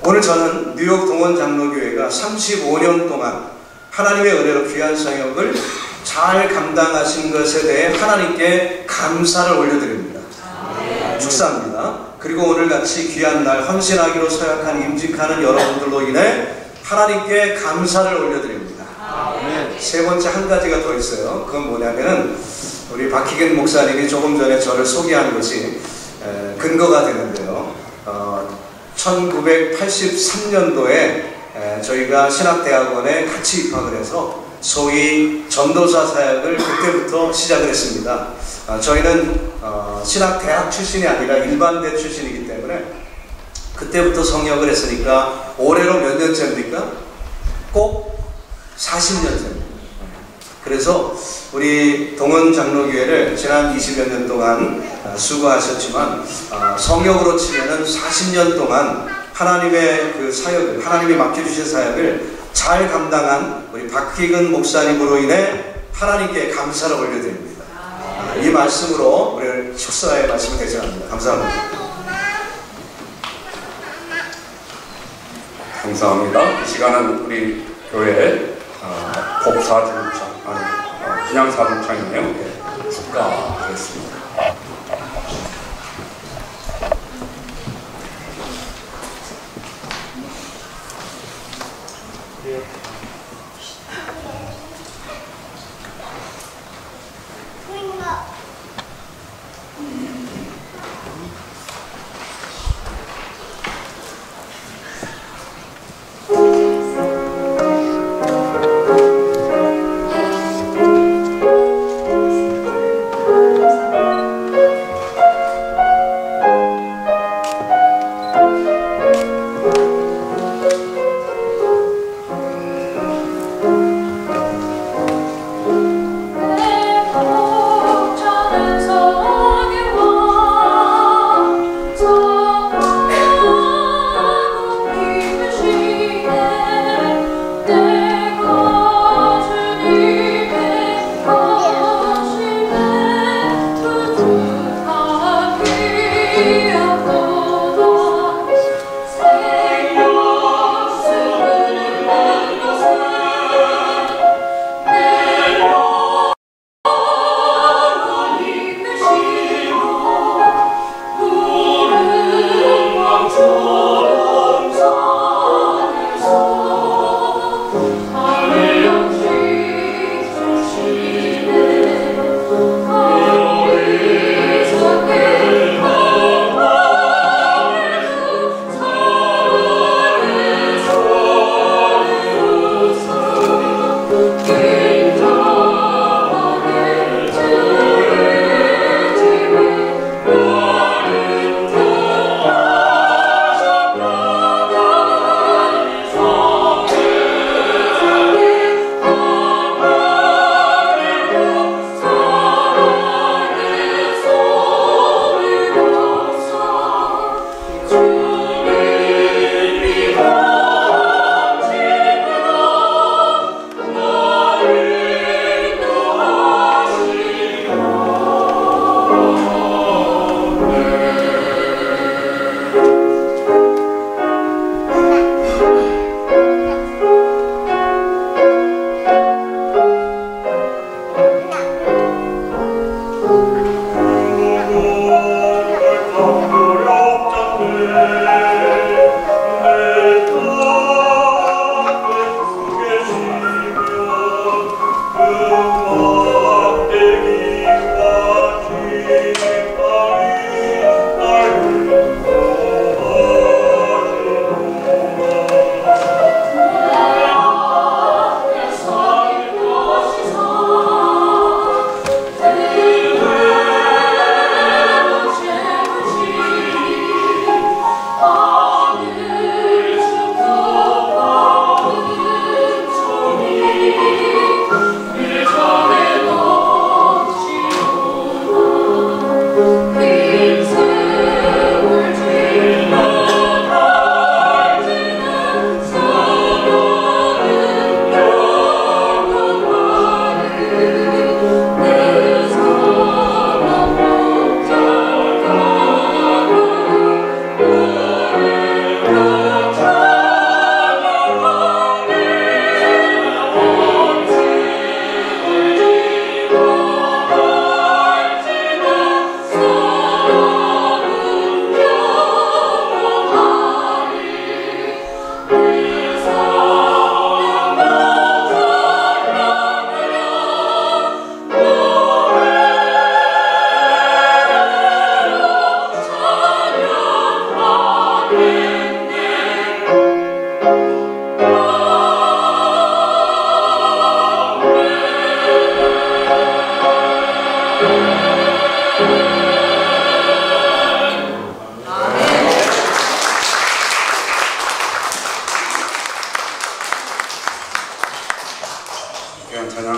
오늘 저는 뉴욕 동원 장로교회가 35년 동안 하나님의 은혜로 귀한 사역을 잘 감당하신 것에 대해 하나님께 감사를 올려드립니다. 축사합니다. 그리고 오늘같이 귀한 날 헌신하기로 서약한 임직하는 여러분들로 인해 하나님께 감사를 올려드립니다. 세 번째 한 가지가 더 있어요. 그건 뭐냐면은 우리 박희근 목사님이 조금 전에 저를 소개한 것이 근거가 되는데요. 1983년도에 저희가 신학대학원에 같이 입학을 해서 소위 전도사 사역을 그때부터 시작을 했습니다. 저희는 신학대학 출신이 아니라 일반대 출신이기 때문에 그때부터 성역을 했으니까 올해로 몇 년째입니까? 꼭 40년째입니다. 그래서 우리 동원 장로교회를 지난 20여 년 동안 수고하셨지만 성역으로 치면은 40년 동안 하나님의 그 사역을, 하나님이 맡겨주신 사역을 잘 감당한 우리 박희근 목사님으로 인해 하나님께 감사를 올려드립니다. 이 말씀으로 오늘 축사의 말씀을 대전합니다. 감사합니다. 감사합니다. 이 시간은 우리 교회 복사주창, 그냥 사주창이네요. 축하하겠습니다.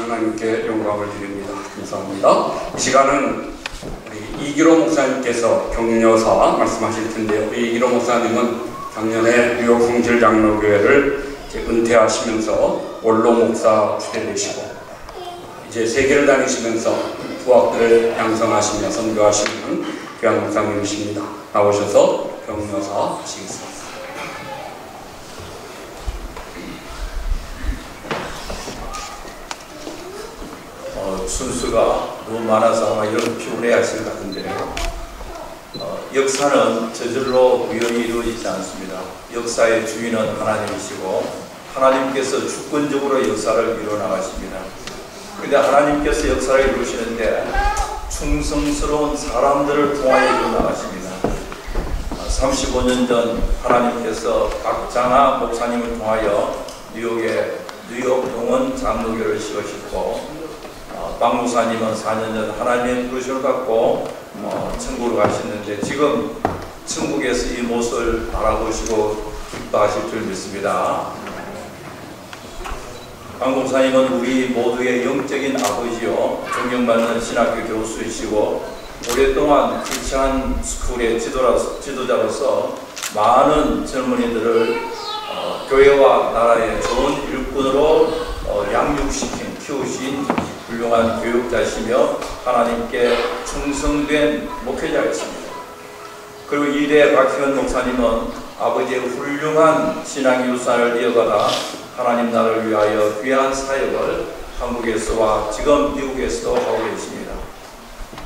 하나님께 영광을 드립니다. 감사합니다. 이 시간은 우리 이기로 목사님께서 격려사 말씀하실 텐데요. 우리 이기로 목사님은 작년에 뉴욕 성질장로교회를 은퇴하시면서 원로 목사 주대되시고 이제 세계를 다니시면서 부학들을 양성하시며 선교하시는 귀한 목사님이십니다. 나오셔서 격려사 하시겠습니다. 순수가 너무 많아서 아마 여러분 피곤해 하실 것 같은데요. 역사는 저절로 우연히 이루어지지 않습니다. 역사의 주인은 하나님이시고 하나님께서 주권적으로 역사를 이루어나가십니다. 그런데 하나님께서 역사를 이루시는데 충성스러운 사람들을 통하여 이루어나가십니다. 35년 전 하나님께서 박장하 목사님을 통하여 뉴욕 동원 장로교를 세우셨고 박 목사님은 4년 전 하나님의 부르심을 받고 천국으로 가셨는데 지금 천국에서 이 모습을 바라보시고 기뻐하실 줄 믿습니다. 박 목사님은 우리 모두의 영적인 아버지요 존경받는 신학교 교수이시고 오랫동안 크리스천 스쿨의 지도자로서 많은 젊은이들을 교회와 나라의 좋은 일꾼으로 키우신 훌륭한 교육자시며 하나님께 충성된 목회자였습니다. 그리고 이대 박희원 목사님은 아버지의 훌륭한 신앙 유산을 이어가다 하나님 나라를 위하여 귀한 사역을 한국에서와 지금 미국에서도 하고 계십니다.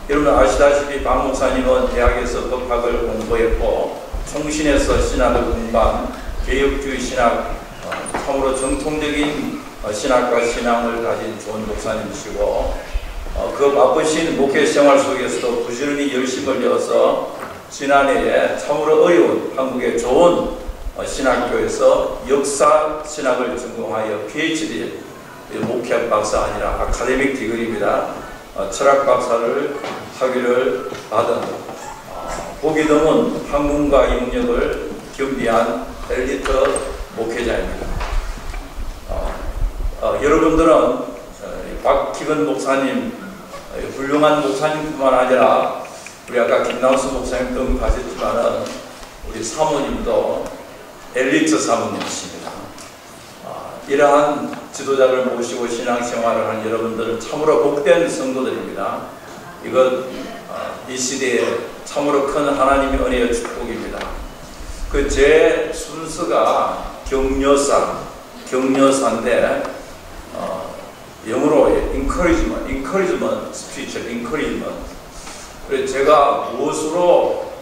여러분 아시다시피 박 목사님은 대학에서 법학을 공부했고 총신에서 신학을 공부한 개혁주의 신학, 참으로 정통적인 신학과 신앙을 가진 좋은 목사님이시고 그 바쁘신 목회 생활 속에서도 부지런히 열심을 내어서 지난해에 참으로 어려운 한국의 좋은 신학교에서 역사 신학을 전공하여 PhD 목회 박사 아니라 아카데믹 디그리입니다. 철학 박사를 학위를 받은 보기 드문 학문과 영역을 겸비한 엘리트 목회자입니다. 여러분들은 박희근 목사님 훌륭한 목사님뿐만 아니라 우리 아까 김남수 목사님 등하셨지만은 우리 사모님도 엘리트 사모님이십니다. 이러한 지도자를 모시고 신앙생활을 한 여러분들은 참으로 복된 성도들입니다. 이건 이 시대에 참으로 큰 하나님의 은혜의 축복입니다. 그 제 순서가 격려사인데 영어로 encouragement speech, encouragement. 그래서 제가 무엇으로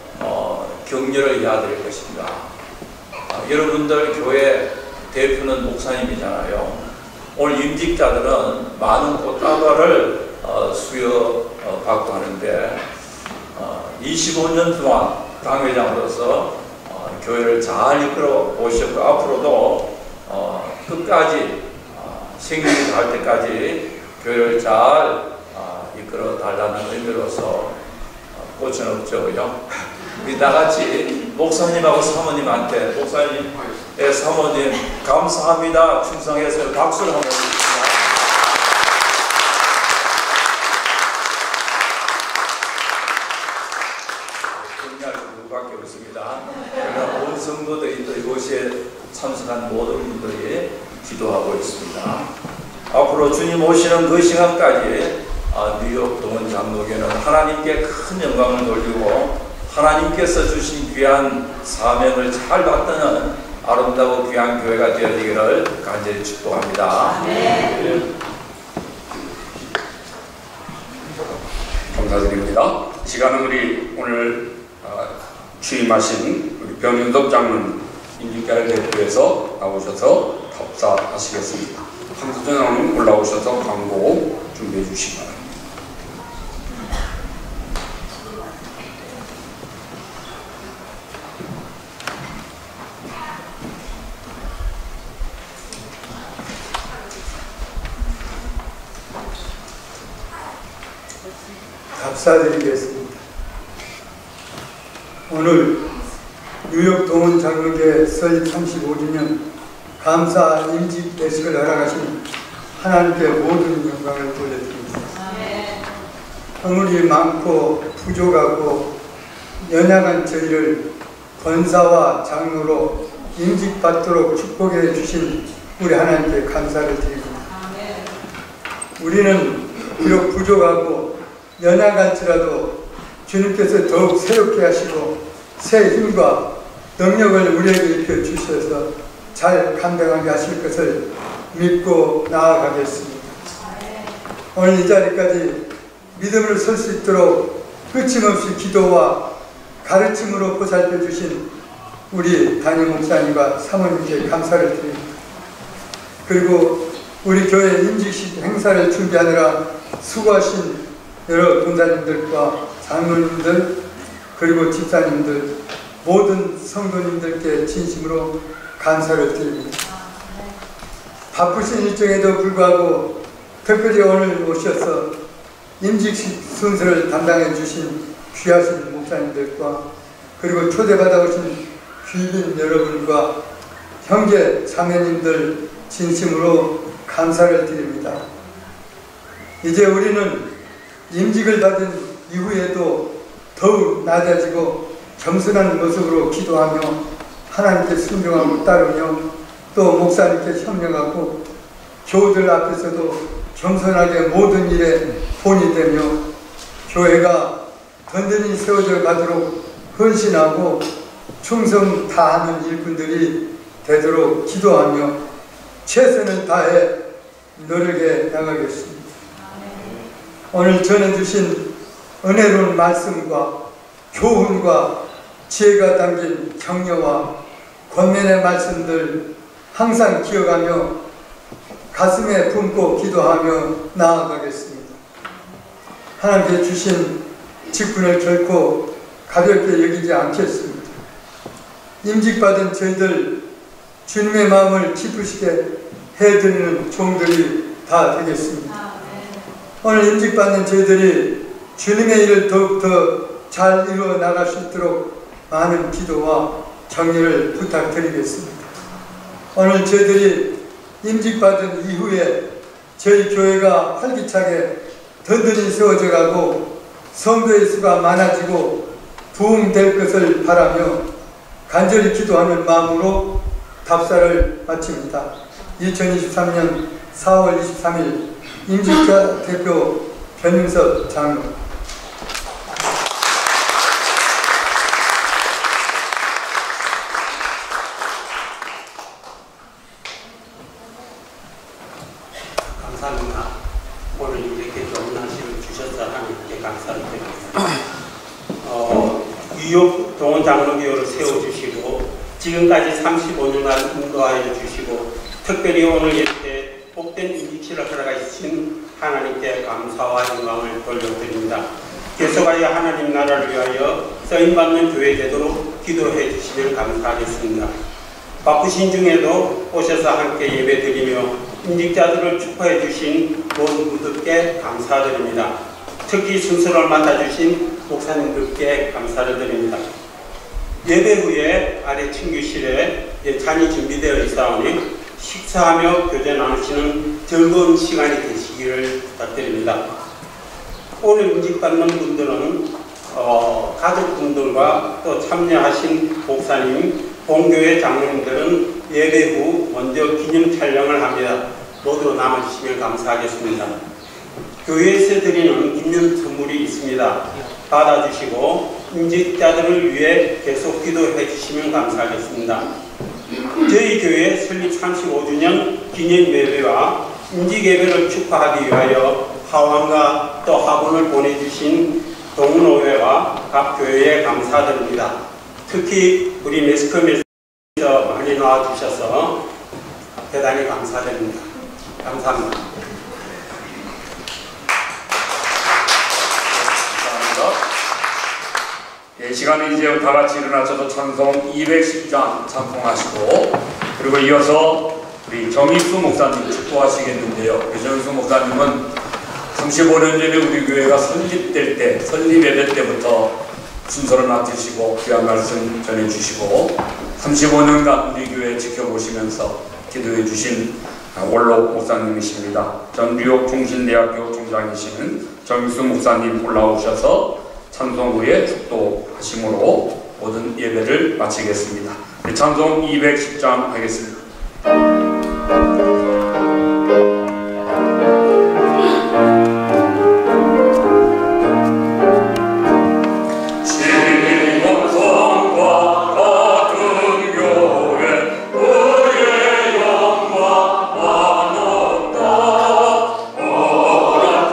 격려를 해야 될 것인가? 여러분들 교회 대표는 목사님이잖아요. 오늘 임직자들은 많은 꽃다발을 수여받고 하는데 25년 동안 당회장으로서 교회를 잘 이끌어 오셨고 앞으로도 끝까지 생명이 닿을 때까지 교회를 잘 이끌어 달라는 의미로서 꽃은 없죠요. 우리 다같이 목사님하고 사모님한테 목사님의 사모님 감사합니다 충성해서 박수를 한번 드립니다. 격려할 누구밖에 없습니다. 그러나 온 성도들이 또 이곳에 참석한 모든 분들이 기도하고 있습니다. 앞으로 주님 오시는 그 시간까지 뉴욕 동원 장로교는 하나님께 큰 영광을 돌리고 하나님께서 주신 귀한 사명을 잘 받드는 아름다운 귀한 교회가 되어지기를 간절히 축복합니다. 네. 감사드립니다. 시간은 우리 오늘 취임하신 우리 변윤덕 장로님 인직자를 대표해서 나오셔서 답사하시겠습니다. 황수전장님 올라오셔서 광고 준비해 주시기 바랍니다. 답사드리겠습니다. 오늘 뉴욕 동원 장로교회 설립 35주년 감사 임직 예식을 허락하신 하나님께 모든 영광을 돌려드립니다. 허물이 많고 부족하고 연약한 저희를 권사와 장로로 임직받도록 축복해 주신 우리 하나님께 감사를 드립니다. 우리는 비록 부족하고 연약할지라도 주님께서 더욱 새롭게 하시고 새 힘과 능력을 우리에게 입혀 주셔서 잘 감당하게 하실 것을 믿고 나아가겠습니다. 오늘 이 자리까지 믿음으로 설 수 있도록 끊임없이 기도와 가르침으로 보살펴 주신 우리 담임 목사님과 사모님께 감사를 드립니다. 그리고 우리 교회 임직식 행사를 준비하느라 수고하신 여러 권사님들과 장로님들 그리고 집사님들 모든 성도님들께 진심으로 감사를 드립니다. 바쁘신 일정에도 불구하고 특별히 오늘 오셔서 임직식 순서를 담당해 주신 귀하신 목사님들과 그리고 초대받아 오신 귀빈 여러분과 형제 자매님들 진심으로 감사를 드립니다. 이제 우리는 임직을 받은 이후에도 더욱 낮아지고 겸손한 모습으로 기도하며 하나님께 순종하고 따르며 또 목사님께 협력하고 교우들 앞에서도 겸손하게 모든 일에 본이 되며 교회가 든든히 세워져 가도록 헌신하고 충성 다하는 일꾼들이 되도록 기도하며 최선을 다해 노력해 나가겠습니다. 오늘 전해주신 은혜로운 말씀과 교훈과 지혜가 담긴 격려와 권면의 말씀들 항상 기억하며 가슴에 품고 기도하며 나아가겠습니다. 하나님께 주신 직분을 결코 가볍게 여기지 않겠습니다. 임직받은 저희들 주님의 마음을 기쁘시게 해드리는 종들이 다 되겠습니다. 오늘 임직받는 저희들이 주님의 일을 더욱더 잘 이루어 나갈 수 있도록 많은 기도와 격려를 부탁드리겠습니다. 오늘 저희들이 임직받은 이후에 저희 교회가 활기차게 든든히 세워져 가고 성도의 수가 많아지고 부흥될 것을 바라며 간절히 기도하는 마음으로 답사를 마칩니다. 2023년 4월 23일 임직자 대표 변윤석 장로. 감사합니다. 오늘 이렇게 좋은 날씨를 주셔서 하나님께 감사를 드립니다. 뉴욕 동원 장로교회를 세워주시고 지금까지 35년간 인도하여 주시고 특별히 오늘 이렇게 복된 임직실을 허락하신 하나님께 감사와 영광을 돌려드립니다. 계속하여 하나님 나라를 위하여 쓰임받는 교회 되도록 기도해 주시면 감사하겠습니다. 바쁘신 중에도 오셔서 함께 예배드리며 임직자들을 축하해 주신 모든 분들께 감사드립니다. 특히 순서를 맡아주신 목사님들께 감사를 드립니다. 예배 후에 아래 친구실에 잔이 준비되어 있사오니 식사하며 교제 나누시는 즐거운 시간이 되시기를 부탁드립니다. 오늘 임직받는 분들은 가족분들과 또 참여하신 목사님, 본교회 장로님들은 예배 후 먼저 기념 촬영을 합니다. 모두 남아주시면 감사하겠습니다. 교회에서 드리는 기념 선물이 있습니다. 받아주시고 임직자들을 위해 계속 기도해 주시면 감사하겠습니다. 저희 교회 설립 35주년 기념 예배와 임직 예배를 축하하기 위하여 하원과 또 화분을 보내주신 동문호회와 각 교회에 감사드립니다. 특히 우리 매스컴에서 많이 나와주셔서 대단히 감사드립니다. 감사합니다. 예, 시간은 이제 다 같이 일어나셔서 찬송 210장 찬송하시고 그리고 이어서 우리 정익수 목사님 축도하시겠는데요. 정익수 목사님은 35년 전에 우리 교회가 설립될 때, 설립 예배 때부터 순서를 맡으시고 귀한 말씀 전해주시고 35년간 우리 교회 지켜보시면서 기도해 주신 원로 목사님이십니다. 전 뉴욕 종신대학교 총장이시는 정익수 목사님 올라오셔서 찬송 후에 축도하심으로 모든 예배를 마치겠습니다. 찬송 210장 하겠습니다. 오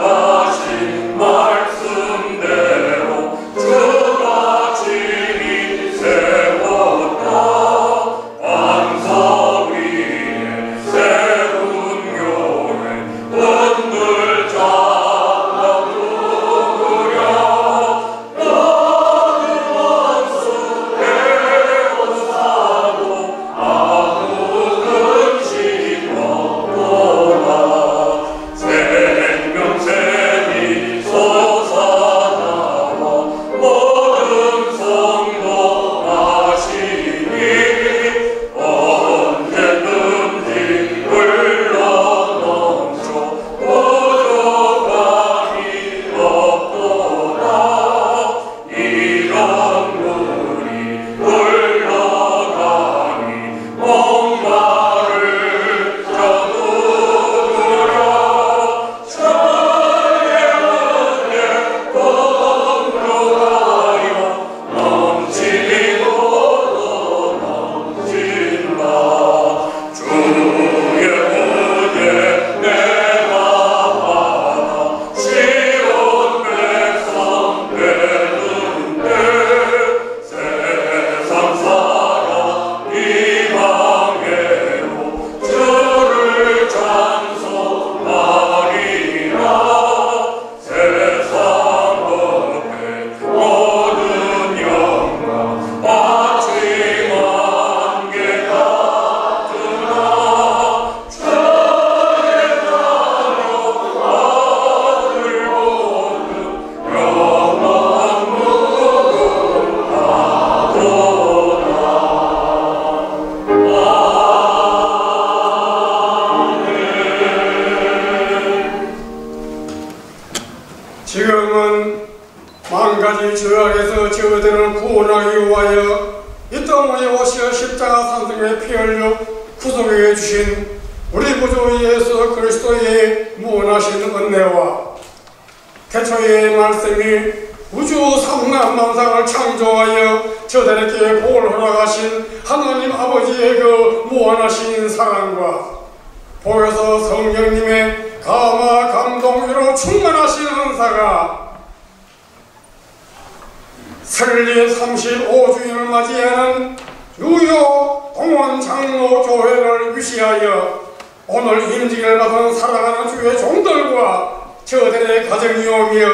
지금은 만가지 죄악에서 저들을 구원하기 위하여 이 땅에 오시어 십자가 산등에 피 흘려 구속해 주신 우리 구주 예수 그리스도의 무한하신 은혜와 태초의 말씀이 우주 삼라만상을 창조하여 저들에게 복을 허락하신 하나님 아버지의 그 무한하신 사랑과 보여서 성령님의 감화 감동으로 충만하신 은사가 설립 35주년을 맞이하는 뉴욕 동원 장로교회를 위시하여 오늘 임직을 받은 살아가는 주의 종들과 저들의 가정이 오며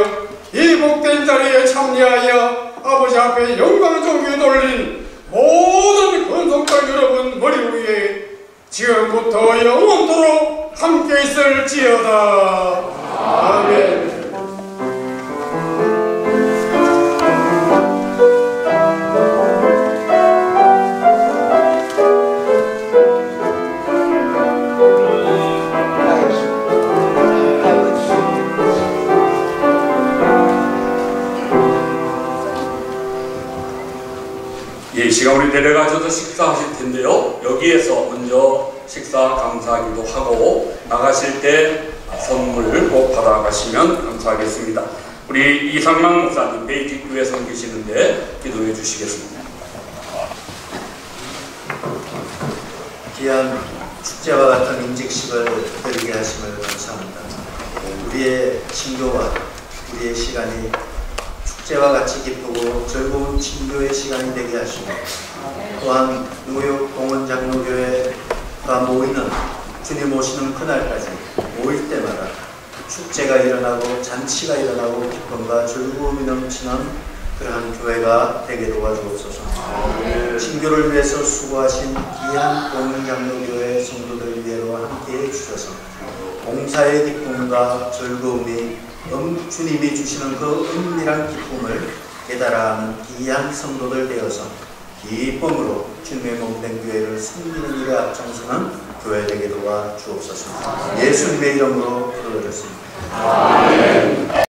이 복된 자리에 참여하여 아버지 앞에 영광 종교 돌린 모든 권속들 여러분 머리 위에 지금부터 영원토록 함께 있을지어다. 아멘. 이 시간 우리 내려가셔서 식사하실 텐데요. 여기에서 먼저 식사 감사하기도 하고 나가실 때 선물 꼭 받아가시면 감사하겠습니다. 우리 이상만 목사님 베이직 교회에서 계시는데 기도해 주시겠습니다. 귀한 축제와 같은 임직식을 드리게 하심을 감사합니다. 우리의 신교와 우리의 시간이 축제와 같이 기쁘고 즐거운 친교의 시간이 되게 하시고 또한 뉴욕 동원 장로교회가 모이는 주님 오시는 그날까지 모일 때마다 축제가 일어나고 잔치가 일어나고 기쁨과 즐거움이 넘치는 그러한 교회가 되게 도와주옵소서. 친교를 위해서 수고하신 귀한 동원 장로교회 성도들 위해로 함께해 주셔서 봉사의 기쁨과 즐거움이 주님이 주시는 그 은밀한 기쁨을 깨달아하는 귀한 성도들 되어서 기쁨으로 주님의 몸된 교회를 섬기는 일에 앞장서는 교회 되게 도와 주옵소서. 예수님의 이름으로 기도드렸습니다. 아멘.